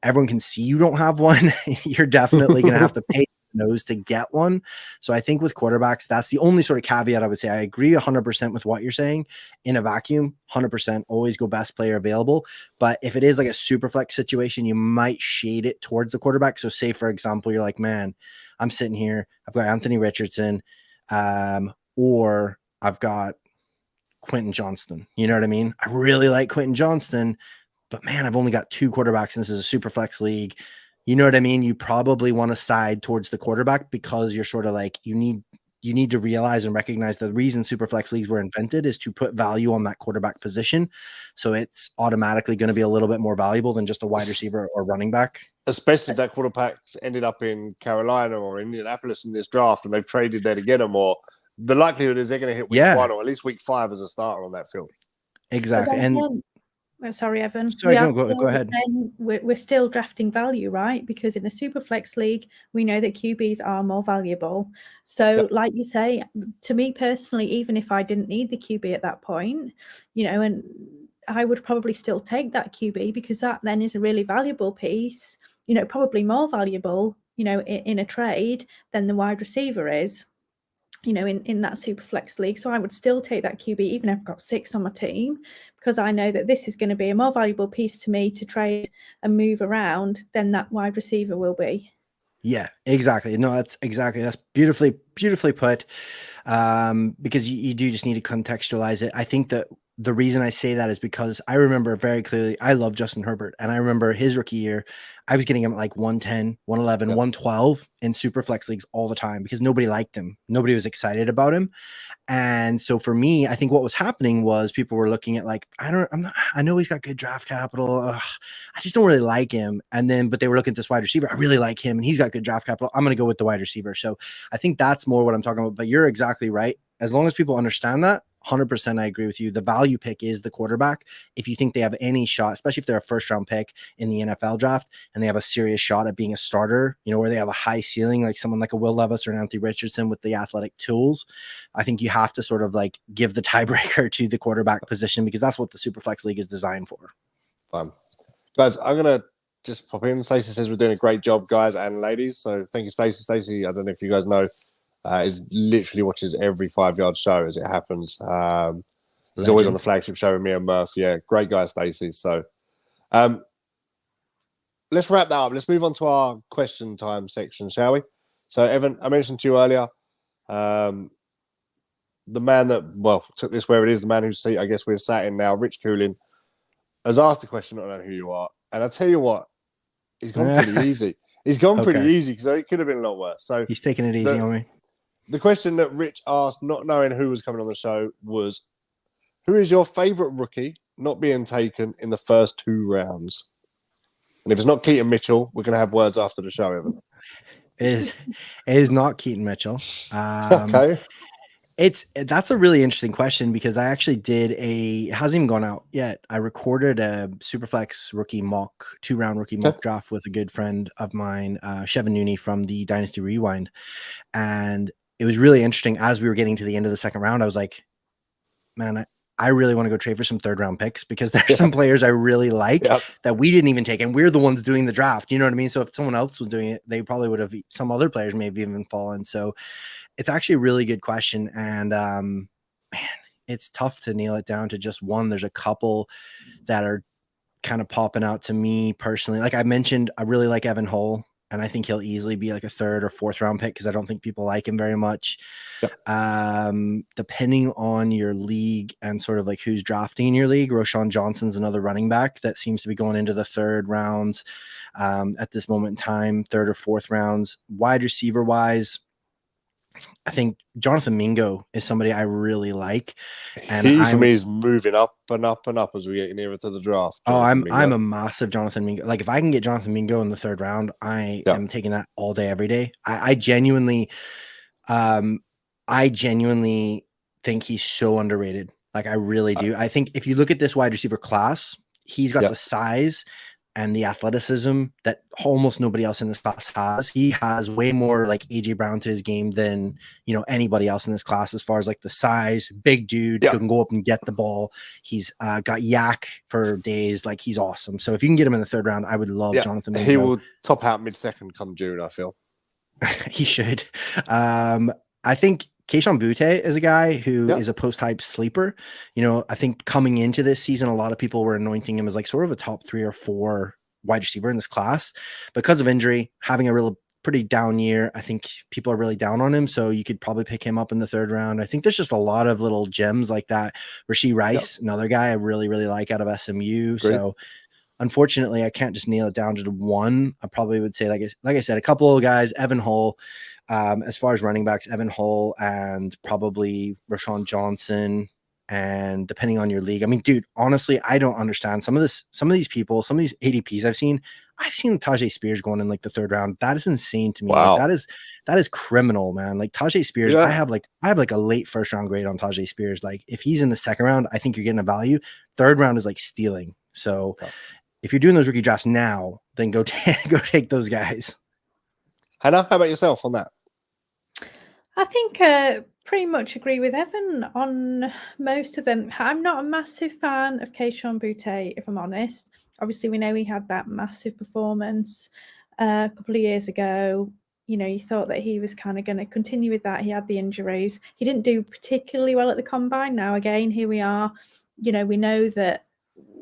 everyone can see you don't have one. You're definitely going to have to pay nose to get one. So I think with quarterbacks, that's the only sort of caveat I would say. I agree 100% with what you're saying. In a vacuum, 100% always go best player available. But if it is like a super flex situation, you might shade it towards the quarterback. So say, for example, you're like, man, I'm sitting here, I've got Anthony Richardson, or I've got Quentin Johnston. You know what I mean? I really like Quentin Johnston, but man, I've only got 2 quarterbacks and this is a super flex league. You know what I mean? You probably want to side towards the quarterback, because you're sort of like, you need to realize and recognize the reason super flex leagues were invented is to put value on that quarterback position. So it's automatically going to be a little bit more valuable than just a wide receiver or running back. especially if that quarterback's ended up in Carolina or Indianapolis in this draft and they've traded there to get him, or the likelihood is they're going to hit week 1 or at least week 5 as a starter on that field. Exactly. And sorry, Evan. Sorry, no, go ahead. Then we're still drafting value, right? Because in a super flex league, we know that QBs are more valuable. So, like you say, to me personally, even if I didn't need the QB at that point, and I would probably still take that QB because that then is a really valuable piece, probably more valuable, in a trade than the wide receiver is. In that super flex league. So I would still take that QB, even if I've got 6 on my team, because I know that this is going to be a more valuable piece to me to trade and move around than that wide receiver will be. Yeah, exactly. No, that's beautifully put. Because you do just need to contextualize it. I think that the reason I say that is because I remember very clearly, I love Justin Herbert. And I remember his rookie year, I was getting him at like 110, 111, 112 in super flex leagues all the time because nobody liked him. Nobody was excited about him. And so for me, I think what was happening was people were looking at like, I know he's got good draft capital. I just don't really like him. But they were looking at this wide receiver. I really like him and he's got good draft capital. I'm going to go with the wide receiver. So I think that's more what I'm talking about, but you're exactly right. As long as people understand that, 100% I agree with you. The value pick is the quarterback. If you think they have any shot, especially if they're a first round pick in the NFL draft and they have a serious shot at being a starter, where they have a high ceiling, like someone like a Will Levis or an Anthony Richardson with the athletic tools, I think you have to sort of like give the tiebreaker to the quarterback position because that's what the Superflex League is designed for. Fun. Guys, I'm going to just pop in. Stacey says we're doing a great job, guys and ladies. So thank you, Stacey. Stacey, I don't know if you guys know, is literally watches every 5 Yard show as it happens. He's always on the flagship show with me and Murph. Yeah, great guy, Stacey. So let's wrap that up. Let's move on to our question time section, shall we? So, Evan, I mentioned to you earlier, the man that, took this where it is, the man whose seat I guess we're sat in now, Rich Coolin, has asked a question, I don't know who you are. And I tell you what, he's gone pretty easy. He's gone pretty easy because it could have been a lot worse. So he's taking it easy on me. The question that Rich asked, not knowing who was coming on the show, was, who is your favourite rookie not being taken in the first 2 rounds? And if it's not Keaton Mitchell, we're going to have words after the show, Evan. It is not Keaton Mitchell. Okay. That's a really interesting question because I actually it hasn't even gone out yet. I recorded a Superflex rookie 2-round rookie mock draft with a good friend of mine, Shevin Nooney from the Dynasty Rewind. And it was really interesting as we were getting to the end of the second round. I was like, man, I really want to go trade for some 3rd-round picks because there's some players I really like that we didn't even take. And we're the ones doing the draft. You know what I mean? So if someone else was doing it, they probably would have, some other players may have even fallen. So it's actually a really good question. And man, it's tough to nail it down to just one. There's a couple that are kind of popping out to me personally. Like I mentioned, I really like Evan Hull. And I think he'll easily be like a 3rd or 4th round pick because I don't think people like him very much. Depending on your league and sort of like who's drafting in your league, Roshan Johnson's another running back that seems to be going into the 3rd rounds at this moment in time, 3rd or 4th rounds. Wide receiver wise, I think Jonathan Mingo is somebody I really like. And he, for me, is moving up and up and up as we get nearer to the draft. I'm a massive Jonathan Mingo. Like if I can get Jonathan Mingo in the 3rd round, I am taking that all day, every day. I genuinely think he's so underrated. Like I really do. I think if you look at this wide receiver class, he's got the size and the athleticism that almost nobody else in this class has. He has way more like AJ Brown to his game than, anybody else in this class as far as like the size, big dude, can go up and get the ball. He's got yak for days. Like he's awesome. So if you can get him in the 3rd round, I would love Jonathan Mingo. He will top out mid-second come June, I feel. He should. I think Keishon Butte is a guy who is a post-hype sleeper. I think coming into this season, a lot of people were anointing him as like sort of a top 3 or 4 wide receiver in this class. Because of injury, having a pretty down year, I think people are really down on him. So you could probably pick him up in the 3rd round. I think there's just a lot of little gems like that. Rashee Rice, another guy I really, really like out of SMU. Great. So unfortunately, I can't just nail it down to one. I probably would say, like I said, a couple of guys, Evan Hull. As far as running backs, Evan Hull and probably Rashawn Johnson And depending on your league, I mean, dude, honestly, I don't understand some of these people, some of these ADPs I've seen Tajay Spears going in like the 3rd round. That is insane to me. Wow. Like, that is criminal, man. Like Tajay Spears, Yeah. I have like a late 1st round grade on Tajay Spears. Like if he's in the 2nd round, I think you're getting a value. 3rd round is like stealing. So if you're doing those rookie drafts now, then go take those guys. Hannah, how about yourself on that? I think pretty much agree with Evan on most of them. I'm not a massive fan of Keishon Boutte, if I'm honest. Obviously, we know he had that massive performance a couple of years ago. You know, you thought that he was kind of going to continue with that. He had the injuries. He didn't do particularly well at the combine. Now, again, here we are. You know, we know that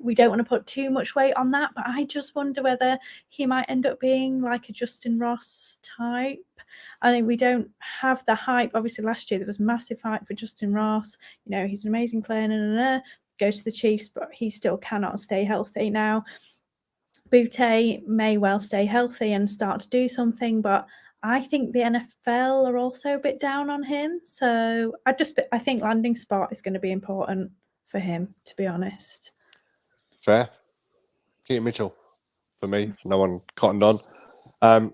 we don't want to put too much weight on that, but I just wonder whether he might end up being like a Justin Ross type. I think we don't have the hype. Obviously, last year there was massive hype for Justin Ross. You know, he's an amazing player, goes to the Chiefs, but he still cannot stay healthy. Now, Boutte may well stay healthy and start to do something, but I think the NFL are also a bit down on him. So I think landing spot is going to be important for him, to be honest. Fair. Keaton Mitchell for me. No one cottoned on.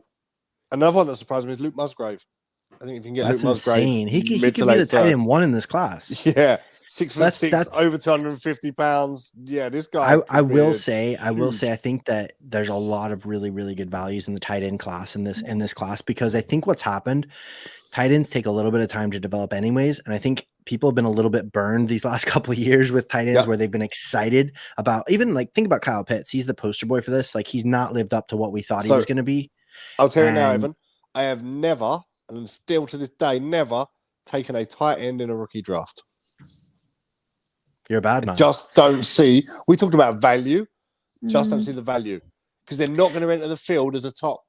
Another one that surprised me is Luke Musgrave. I think if you can get That's Luke Musgrave, insane. He could be the tight end 1 in this class. Yeah, 6'6", over 250 pounds. Yeah, this guy. I will say, I think that there's a lot of really, really good values in the tight end class in this class, because I think what's happened, tight ends take a little bit of time to develop anyways, and I think people have been a little bit burned these last couple of years with tight ends where they've been excited about, even like think about Kyle Pitts. He's the poster boy for this. Like he's not lived up to what we thought he was going to be. I'll tell you now, Evan, I have never, and still to this day, never taken a tight end in a rookie draft. You're a bad man. Just don't see. We talked about value. Just don't see the value, because they're not going to enter the field as a top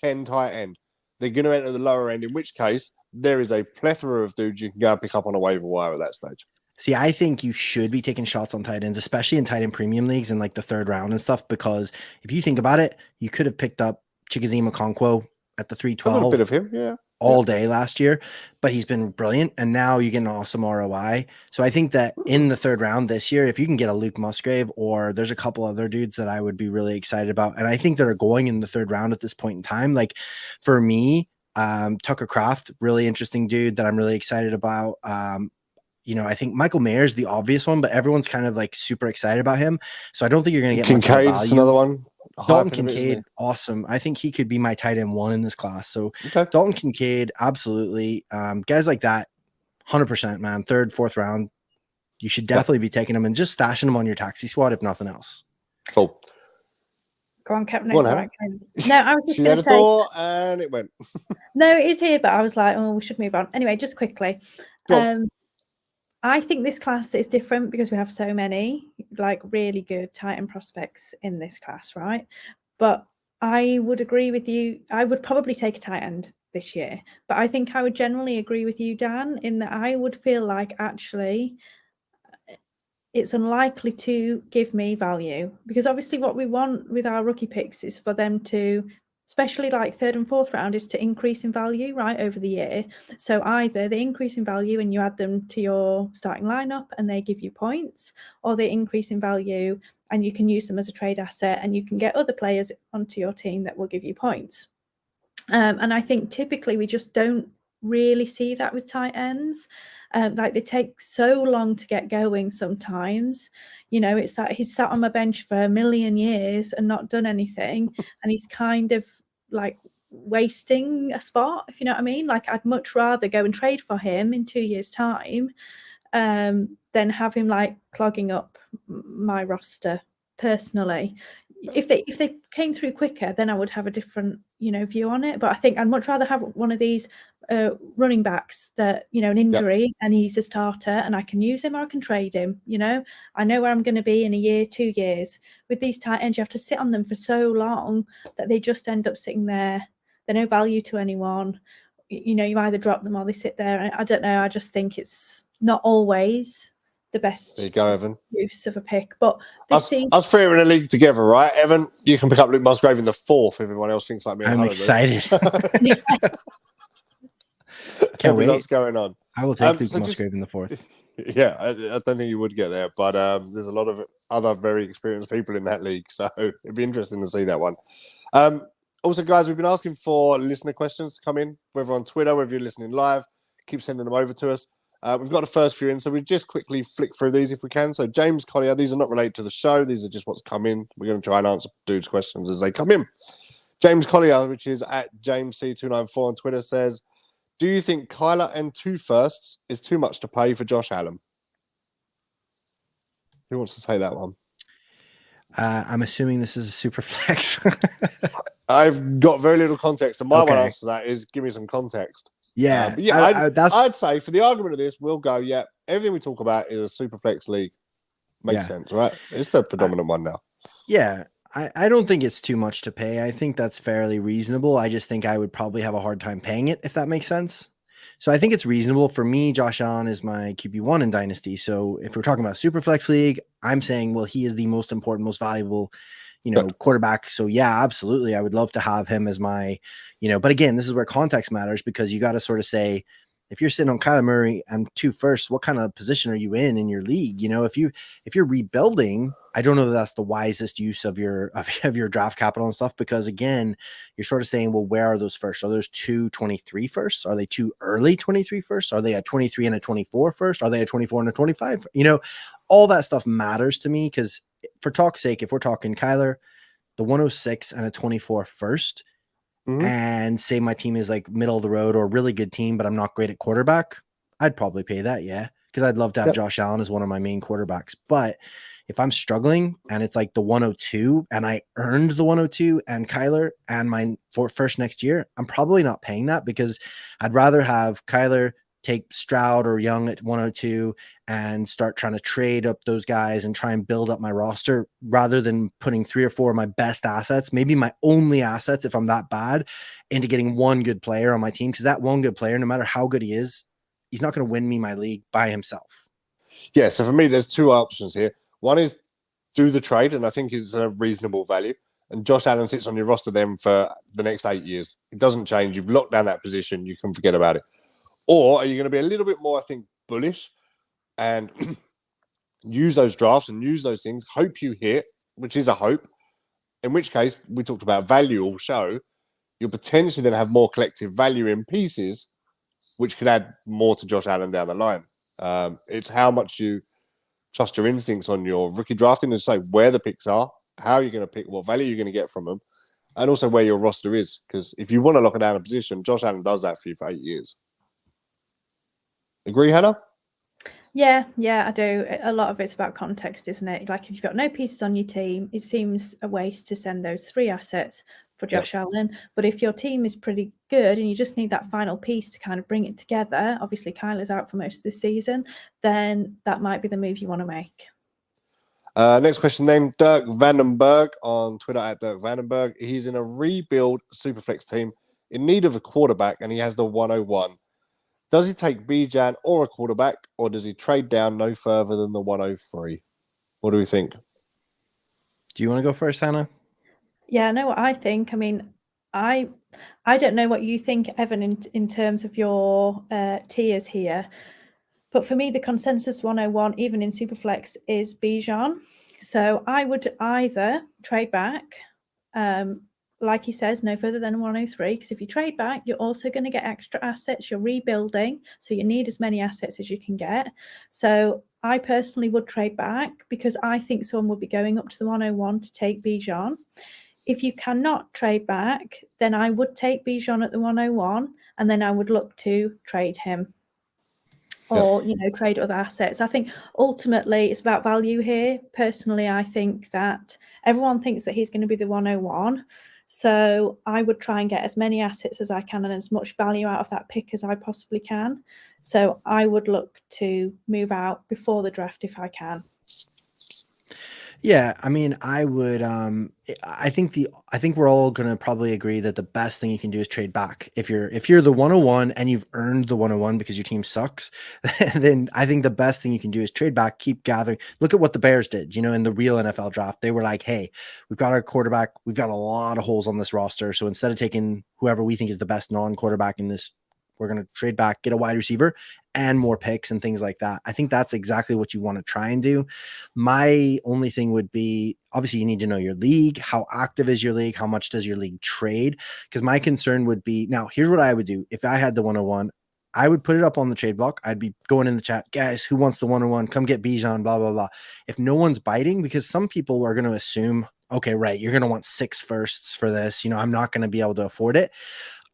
10 tight end. They're going to enter the lower end, in which case there is a plethora of dudes you can go and pick up on a waiver wire at that stage. See, I think you should be taking shots on tight ends, especially in tight end premium leagues in like the 3rd round and stuff, because if you think about it, you could have picked up Chikezima Okonkwo at the 312. A little bit of him, all day last year, but he's been brilliant, and now you get an awesome ROI. So I think that in the 3rd round this year, if you can get a Luke Musgrave, or there's a couple other dudes that I would be really excited about, and I think that are going in the 3rd round at this point in time. Like for me, Tucker Kraft, really interesting dude that I'm really excited about. You know, I think Michael Mayer's the obvious one, but everyone's kind of like super excited about him. So I don't think you're going to get Kincaid's another one. Dalton Kincaid, awesome. I think he could be my tight end 1 in this class. So Dalton Kincaid, absolutely. Guys like that, 100%, man. 3rd, 4th round, you should definitely be taking them and just stashing them on your taxi squad, if nothing else. Cool. Go on, Captain. No, I was just going to say. And it went. No, it is here, but I was like, oh, we should move on. Anyway, just quickly. I think this class is different because we have so many like really good tight end prospects in this class, right? But I would agree with you. I would probably take a tight end this year, but I think I would generally agree with you, Dan, in that I would feel like actually it's unlikely to give me value, because obviously what we want with our rookie picks is for them to, especially like 3rd and 4th round, is to increase in value right over the year. So either they increase in value and you add them to your starting lineup and they give you points, or they increase in value and you can use them as a trade asset and you can get other players onto your team that will give you points. And I think typically we just don't really see that with tight ends. Like they take so long to get going sometimes. You know, it's that he's sat on my bench for a million years and not done anything, and he's kind of like wasting a spot, if you know what I mean. Like I'd much rather go and trade for him in 2 years' time than have him like clogging up my roster personally. If they came through quicker, then I would have a different, you know, view on it. But I think I'd much rather have one of these running backs that, you know, an injury and he's a starter and I can use him or I can trade him. You know, I know where I'm going to be in a year, 2 years. With these tight ends, you have to sit on them for so long that they just end up sitting there. They're no value to anyone. You know, you either drop them or they sit there. I don't know. I just think it's not always the best there you go, Evan. Use of a pick. But us three are in a league together, right? Evan, you can pick up Luke Musgrave in the 4th if everyone else thinks like me. I'm excited. Can't wait. What's going on? I will take Luke So Musgrave in the 4th. Yeah, I don't think you would get there, but there's a lot of other very experienced people in that league, so it'd be interesting to see that one. Also, guys, we've been asking for listener questions to come in, whether on Twitter, whether you're listening live, keep sending them over to us. We've got the first few in, so we just quickly flick through these if we can. So James Collier, these are not related to the show. These are just what's come in. We're going to try and answer dudes' questions as they come in. James Collier, which is at JamesC294 on Twitter, says, do you think Kyler and 2 firsts is too much to pay for Josh Allen? Who wants to say that one? I'm assuming this is a super flex. I've got very little context, and my one Okay. answer to that is give me some context. Yeah. But yeah, that's I'd say for the argument of this, we'll go, yeah, everything we talk about is a super flex league. Makes sense, right? It's the predominant one now. Yeah. I don't think it's too much to pay. I think that's fairly reasonable. I just think I would probably have a hard time paying it, if that makes sense. So I think it's reasonable. For me, Josh Allen is my QB1 in Dynasty. So if we're talking about Superflex League, I'm saying, well, he is the most important, most valuable, quarterback. So yeah, absolutely. I would love to have him as my, but again, this is where context matters, because you got to sort of say, if you're sitting on Kyler Murray and 2 firsts, what kind of position are you in your league? If you're rebuilding, I don't know that that's the wisest use of your draft capital and stuff, because again, you're sort of saying, well, where are those firsts? Are those 2 23 firsts? Are they 2 early 23 firsts? Are they a 23 and a 24 first? Are they a 24 and a 25? All that stuff matters to me, because for talk's sake, if we're talking Kyler, the 106 and a 24 first, and say my team is like middle of the road or a really good team, but I'm not great at quarterback, I'd probably pay that. Yeah. Cause I'd love to have Josh Allen as one of my main quarterbacks. But if I'm struggling and it's like the 102 and I earned the 102 and Kyler and my first next year, I'm probably not paying that, because I'd rather have Kyler take Stroud or Young at 102 and start trying to trade up those guys and try and build up my roster, rather than putting 3 or 4 of my best assets, maybe my only assets if I'm that bad, into getting one good player on my team. Because that one good player, no matter how good he is, he's not going to win me my league by himself. Yeah, so for me, there's 2 options here. One is do the trade, and I think it's a reasonable value. And Josh Allen sits on your roster then for the next 8 years. It doesn't change. You've locked down that position. You can forget about it. Or are you going to be a little bit more, I think, bullish and use those drafts and use those things, hope you hit, which is a hope, in which case, we talked about value all show, you'll potentially then have more collective value in pieces, which could add more to Josh Allen down the line. It's how much you trust your instincts on your rookie drafting and say where the picks are, how you're going to pick, what value you're going to get from them, and also where your roster is. Because if you want to lock it down a position, Josh Allen does that for you for 8 years. Agree, Hannah? Yeah, I do. A lot of it's about context, isn't it? Like if you've got no pieces on your team, it seems a waste to send those 3 assets for Josh Allen. But if your team is pretty good and you just need that final piece to kind of bring it together, obviously Kyler's out for most of the season, then that might be the move you want to make. Next question, named Dirk Vandenberg on Twitter at Dirk Vandenberg. He's in a rebuild Superflex team in need of a quarterback, and he has the 101. Does he take Bijan or a quarterback, or does he trade down no further than the 103? What do we think? Do you want to go first, Hannah? Yeah, I know what I think. I mean, I don't know what you think, Evan, in terms of your tiers here. But for me, the consensus 101, even in Superflex, is Bijan. So I would either trade back, like he says, no further than 103, because if you trade back, you're also going to get extra assets. You're rebuilding, so you need as many assets as you can get. So I personally would trade back, because I think someone would be going up to the 101 to take Bijan. If you cannot trade back, then I would take Bijan at the 101, and then I would look to trade him. Or, trade other assets. I think ultimately it's about value here. Personally, I think that everyone thinks that he's going to be the 101. So I would try and get as many assets as I can and as much value out of that pick as I possibly can. So I would look to move out before the draft if I can. Yeah, I mean, I would. I think we're all gonna probably agree that the best thing you can do is trade back. If you're the 101 and you've earned the 101 because your team sucks, then I think the best thing you can do is trade back, keep gathering. Look at what the Bears did. In the real NFL draft, they were like, "Hey, we've got our quarterback. We've got a lot of holes on this roster. So instead of taking whoever we think is the best non-quarterback in this we're going to trade back, get a wide receiver and more picks and things like that. I think that's exactly what you want to try and do. My only thing would be, obviously you need to know your league. How active is your league? How much does your league trade? Because my concern would be, now here's what I would do. If I had the 101, I would put it up on the trade block. I'd be going in the chat, guys, who wants the 101? Come get Bijan, blah, blah, blah. If no one's biting, because some people are going to assume, okay, right, you're going to want 6 firsts for this. You know, I'm not going to be able to afford it.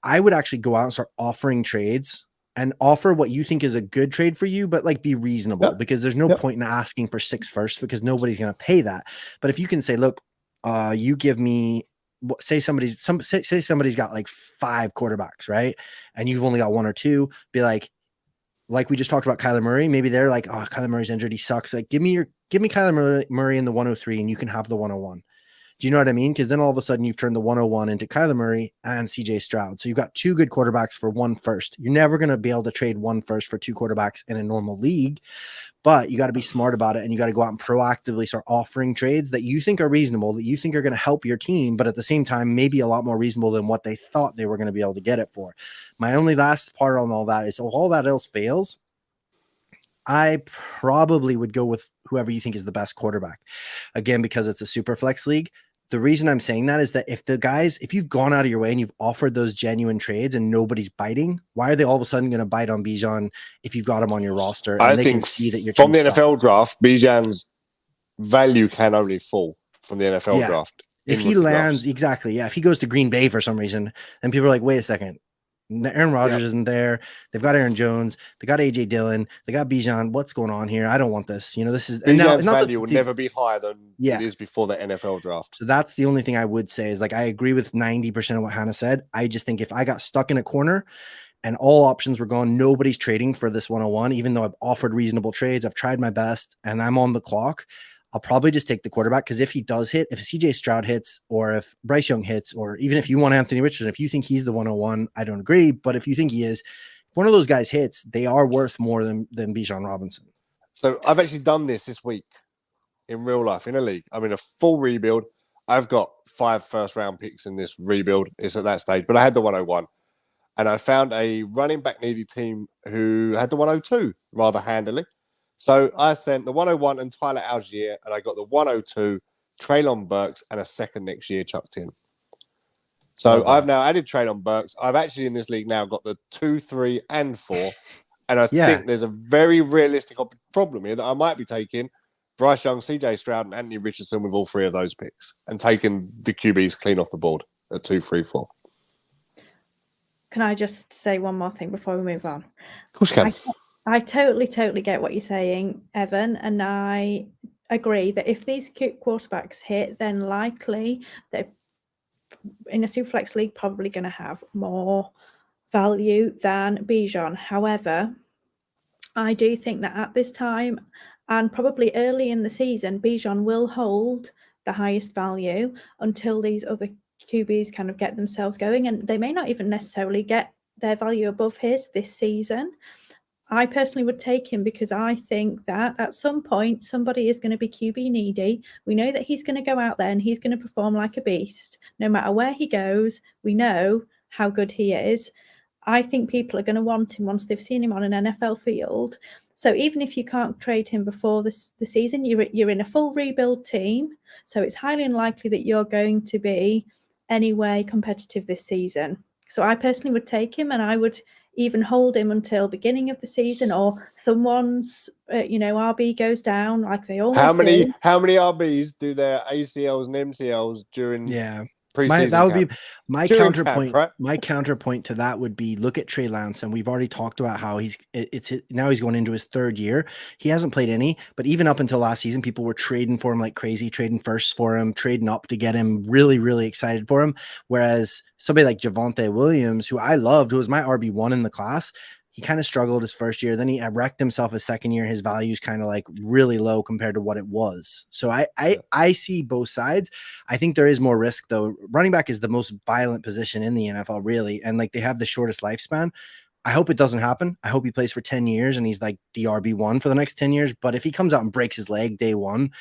I would actually go out and start offering trades and offer what you think is a good trade for you, but like be reasonable, because there's no point in asking for 6 firsts because nobody's going to pay that. But if you can say, look, you give me, say somebody's got like 5 quarterbacks, right? And you've only got 1 or 2, be like we just talked about Kyler Murray. Maybe they're like, oh, Kyler Murray's injured, he sucks. Like, give me Kyler Murray in the 103 and you can have the 101. Do you know what I mean? Because then all of a sudden you've turned the 101 into Kyler Murray and CJ Stroud. So you've got 2 good quarterbacks for 1 first. You're never going to be able to trade 1 first for 2 quarterbacks in a normal league, but you got to be smart about it. And you got to go out and proactively start offering trades that you think are reasonable, that you think are going to help your team, but at the same time, maybe a lot more reasonable than what they thought they were going to be able to get it for. My only last part on all that is, if all that else fails, I probably would go with whoever you think is the best quarterback. Again, because it's a super flex league. The reason I'm saying that is that if you've gone out of your way and you've offered those genuine trades and nobody's biting, why are they all of a sudden going to bite on Bijan if you've got him on your roster? And I they think can see that you're from the NFL draft, Bijan's value can only fall from the NFL draft. If he lands, exactly. Yeah. If he goes to Green Bay for some reason, then people are like, wait a second. Aaron Rodgers isn't there. They've got Aaron Jones. They got AJ Dillon. They got Bijan. What's going on here? I don't want this. You know, this is Bijan's value will never be higher than it is before the NFL draft. So that's the only thing I would say is, like, I agree with 90% of what Hannah said. I just think if I got stuck in a corner and all options were gone, nobody's trading for this 101, even though I've offered reasonable trades, I've tried my best, and I'm on the clock, I'll probably just take the quarterback, because if he does hit, if CJ Stroud hits, or if Bryce Young hits, or even if you want Anthony Richardson, if you think he's the 101, I don't agree. But if you think he is, if one of those guys hits, they are worth more than Bijan Robinson. So I've actually done this week in real life in a league. I'm in a full rebuild. I've got 5 first-round picks in this rebuild. It's at that stage, but I had the 101. And I found a running back needy team who had the 102 rather handily. So I sent the 101 and Tyler Algier, and I got the 102, Treylon Burks, and a second next year chucked in. So I've now added Treylon Burks. I've actually in this league now got the 2, 3, and 4. And I think there's a very realistic problem here that I might be taking Bryce Young, CJ Stroud, and Anthony Richardson with all 3 of those picks, and taking the QBs clean off the board at 2, 3, 4. Can I just say one more thing before we move on? Of course you can. I totally get what you're saying, Evan, and I agree that if these quarterbacks hit, then likely they're in a Superflex league probably going to have more value than Bijan. However, I do think that at this time and probably early in the season, Bijan will hold the highest value until these other QBs kind of get themselves going, and they may not even necessarily get their value above his this season. I personally would take him because I think that at some point somebody is going to be QB needy. We know that he's going to go out there and he's going to perform like a beast. No matter where he goes, we know how good he is. I think people are going to want him once they've seen him on an NFL field. So even if you can't trade him before the season, you're in a full rebuild team. So it's highly unlikely that you're going to be anyway competitive this season. So I personally would take him, and I would even hold him until beginning of the season, or someone's RB goes down like they always do. How many RBs do their ACLs and MCLs during preseason that would camp? be my During counterpoint. camp, right? My counterpoint to that would be, look at Trey Lance, and we've already talked about how now he's going into his 3rd year. He hasn't played any, but even up until last season, people were trading for him like crazy, trading firsts for him, trading up to get him, really, really excited for him. Whereas somebody like Javonte Williams, who I loved, who was my RB1 in the class, he kind of struggled his first year. Then he wrecked himself his second year. His value is kind of like really low compared to what it was. So I see both sides. I think there is more risk though. Running back is the most violent position in the NFL, really. And like, they have the shortest lifespan. I hope it doesn't happen. I hope he plays for 10 years and he's like the RB1 for the next 10 years. But if he comes out and breaks his leg day one,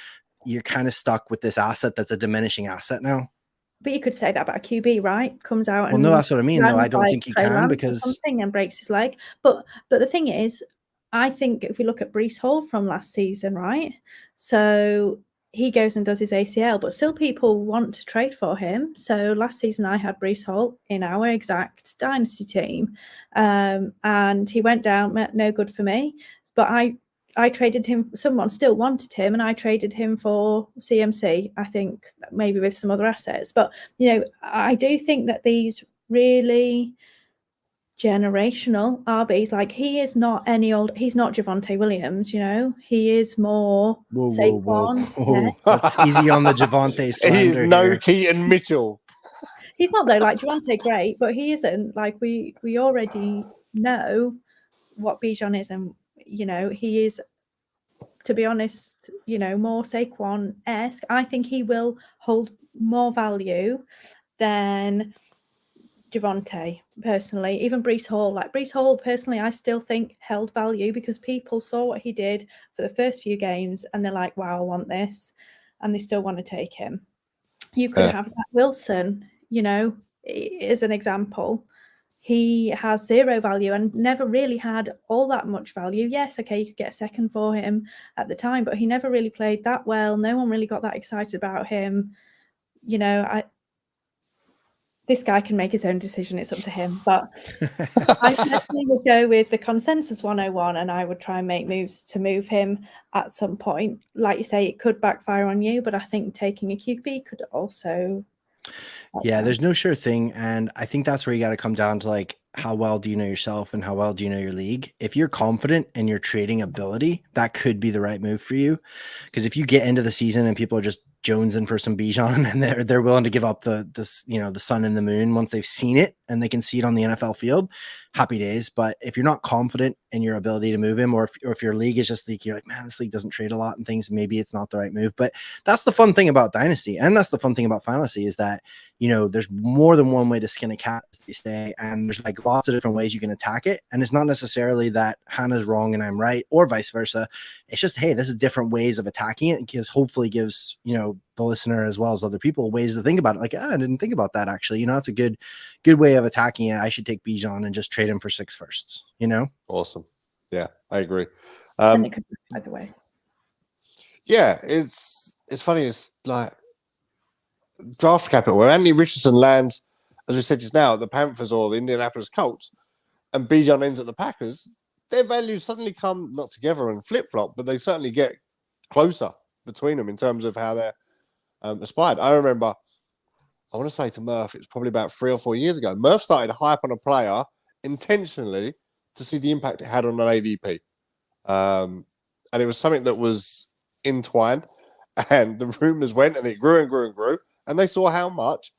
you're kind of stuck with this asset that's a diminishing asset now. But you could say that about a QB, right? Comes out Well, and no, that's what I mean. No, I runs don't like think you Trey can, Lance or because something and breaks his leg. But the thing is, I think if we look at Breece Hall from last season, right? So he goes and does his ACL, but still people want to trade for him. So last season I had Breece Hall in our exact Dynasty team, and he went down, no good for me. But I traded him. Someone still wanted him, and I traded him for CMC. I think maybe with some other assets. But I do think that these really generational RBs, like he is not he's not Javonte Williams. He is more Saquon. Whoa. That's easy on the Javonte slander. He is no here. Keaton Mitchell. He's not though, like Javonte, great, but he isn't. Like we already know what Bijan is, and he is, to be honest, more Saquon-esque. I think he will hold more value than Javonte, personally. Even Breece Hall, personally, I still think held value because people saw what he did for the first few games and they're like, wow, I want this. And they still want to take him. You could have Zach Wilson, as an example. He has zero value and never really had all that much value. Yes, okay, you could get a second for him at the time, but he never really played that well. No one really got that excited about him. This guy can make his own decision. It's up to him. But I personally would go with the consensus 101, and I would try and make moves to move him at some point. Like you say, it could backfire on you, but I think taking a QB could also. Yeah, there's no sure thing. And I think that's where you got to come down to, like, how well do you know yourself and how well do you know your league? If you're confident in your trading ability, that could be the right move for you. Because if you get into the season and people are just jonesing for some Bijan and they're willing to give up the sun and the moon once they've seen it and they can see it on the NFL field, happy days. But if you're not confident in your ability to move him, or if your league is just like, you're like, man, this league doesn't trade a lot and things, maybe it's not the right move. But that's the fun thing about Dynasty, and that's the fun thing about fantasy, is that there's more than one way to skin a cat, as they say, and there's like lots of different ways you can attack it. And it's not necessarily that Hannah's wrong and I'm right, or vice versa. It's just, hey, this is different ways of attacking it, because hopefully gives the listener as well as other people ways to think about it. Like, I didn't think about that actually. It's a good way of attacking it. I should take Bijan and just trade him for 6 firsts. Awesome. Yeah, I agree. And it could be either way. Yeah, it's funny. It's like draft capital where Anthony Richardson lands, as we said just now, at the Panthers or the Indianapolis Colts, and Bijan ends at the Packers. Their values suddenly come not together and flip flop, but they certainly get closer between them in terms of how they're aspired. I remember, I want to say to Murph, it's probably about 3 or 4 years ago. Murph started hype on a player intentionally to see the impact it had on an ADP. And it was something that was entwined, and the rumors went and it grew and grew and grew. And they saw how much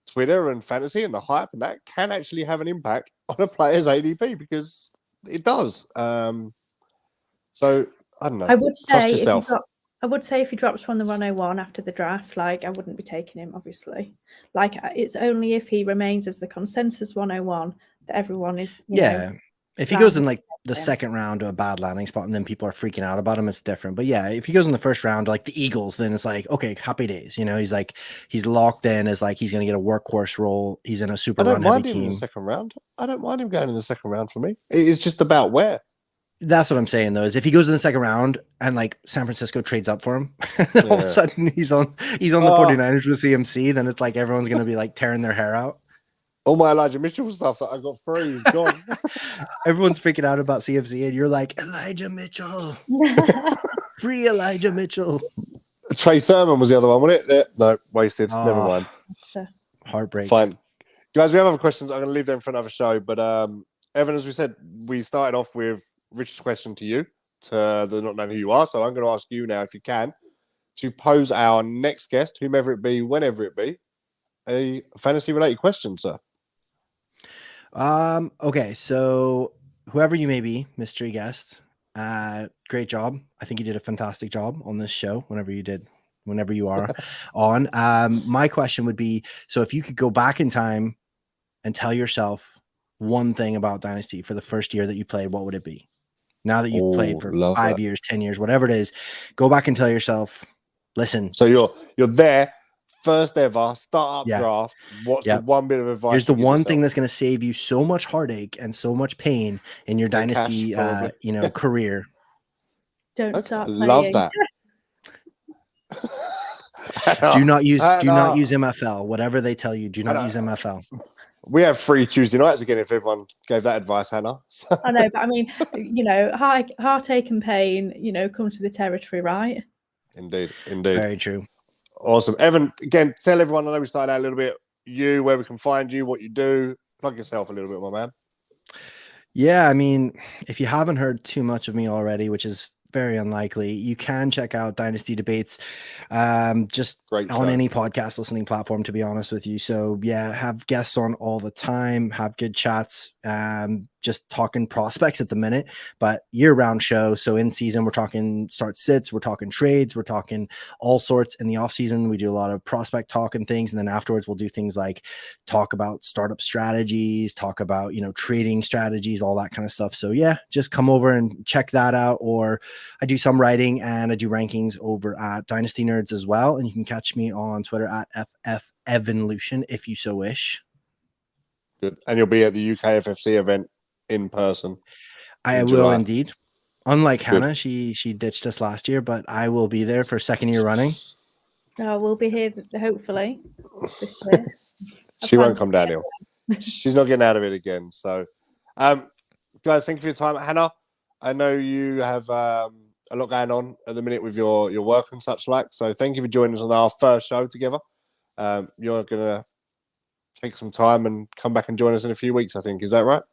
Twitter and fantasy and the hype and that can actually have an impact on a player's ADP, because it does. So I don't know. I would Trust say yourself. if he drops from the 101 after the draft, like I wouldn't be taking him, obviously. Like it's only if he remains as the consensus 101 that everyone is. If he goes in like the second round to a bad landing spot and then people are freaking out about him, it's different. But yeah, if he goes in the first round, like the Eagles, then it's like, okay, happy days. He's locked in as like he's going to get a workhorse role. He's in a super I don't run mind heavy him team. in the second round. I don't mind him going in the second round for me. It's just about where. That's what I'm saying, though, is if he goes in the second round and like San Francisco trades up for him, all of a sudden he's on the 49ers with CMC, then it's like everyone's going to be like tearing their hair out. All my Elijah Mitchell stuff that I got free is gone. Everyone's freaking out about CMC, and you're like, Elijah Mitchell. Free Elijah Mitchell. Trey Sermon was the other one, wasn't it? No, wasted. Never mind. Heartbreak. Fine. Guys, we have other questions. I'm going to leave them for another show. But Evan, as we said, we started off with Richard's question to you, to the not knowing who you are. So I'm going to ask you now, if you can, to pose our next guest, whomever it be, whenever it be, a fantasy-related question, sir. Okay, so whoever you may be, mystery guest, great job. I think you did a fantastic job on this show whenever you are on. My question would be, so if you could go back in time and tell yourself one thing about Dynasty for the first year that you played, what would it be? Now that you've played for 5 years, 10 years, whatever it is, go back and tell yourself, listen. So you're there first ever startup Yeah. draft. What's Yeah. the one bit of advice? Here's the you give one yourself? thing that's going to save you so much heartache and so much pain in your And cash, dynasty, probably. career. Don't Okay, start I playing. love that. Do not use Hannah, MFL. Whatever they tell you, do not use MFL. We have free Tuesday nights again if everyone gave that advice, Hannah. So- I know, but I mean, heartache and pain, comes with the territory, right? Indeed. Very true. Awesome. Evan, again, tell everyone, I know we started out a little bit, where we can find you, what you do. Plug yourself a little bit, my man. Yeah, I mean, if you haven't heard too much of me already, which is very unlikely, you can check out Dynasty Debates just Great on show. any podcast listening platform, to be honest with you. So yeah, have guests on all the time, have good chats, just talking prospects at the minute, but year-round show. So in season, we're talking start sits, we're talking trades, we're talking all sorts. In the off season, we do a lot of prospect talk and things. And then afterwards, we'll do things like talk about startup strategies, talk about, trading strategies, all that kind of stuff. So yeah, just come over and check that out. Or I do some writing and I do rankings over at Dynasty Nerds as well. And you can catch me on Twitter at FFEvanlution if you so wish. Good. And you'll be at the UK FFC event in person. I will July. indeed. Unlike Good. Hannah, she ditched us last year, but I will be there for second year running. Oh, we'll be here hopefully this year. She won't come down here. She's not getting out of it again. So, guys, thank you for your time. Hannah, I know you have a lot going on at the minute with your work and such like. So thank you for joining us on our first show together. You're going to take some time and come back and join us in a few weeks, I think. Is that right?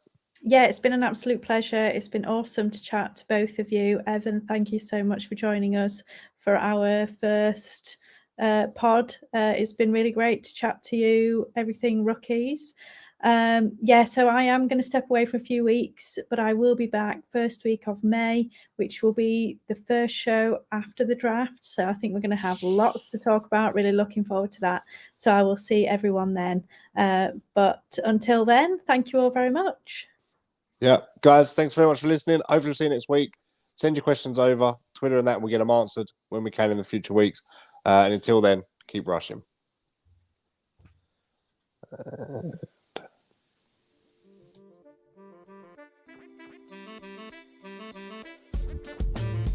Yeah, it's been an absolute pleasure. It's been awesome to chat to both of you. Evan, thank you so much for joining us for our first pod. It's been really great to chat to you, everything rookies. So I am going to step away for a few weeks, but I will be back first week of May, which will be the first show after the draft. So I think we're going to have lots to talk about. Really looking forward to that. So I will see everyone then. But until then, thank you all very much. Yeah, guys, thanks very much for listening. Hopefully we'll see you next week. Send your questions over Twitter and that, and we'll get them answered when we can in the future weeks. And until then, keep rushing.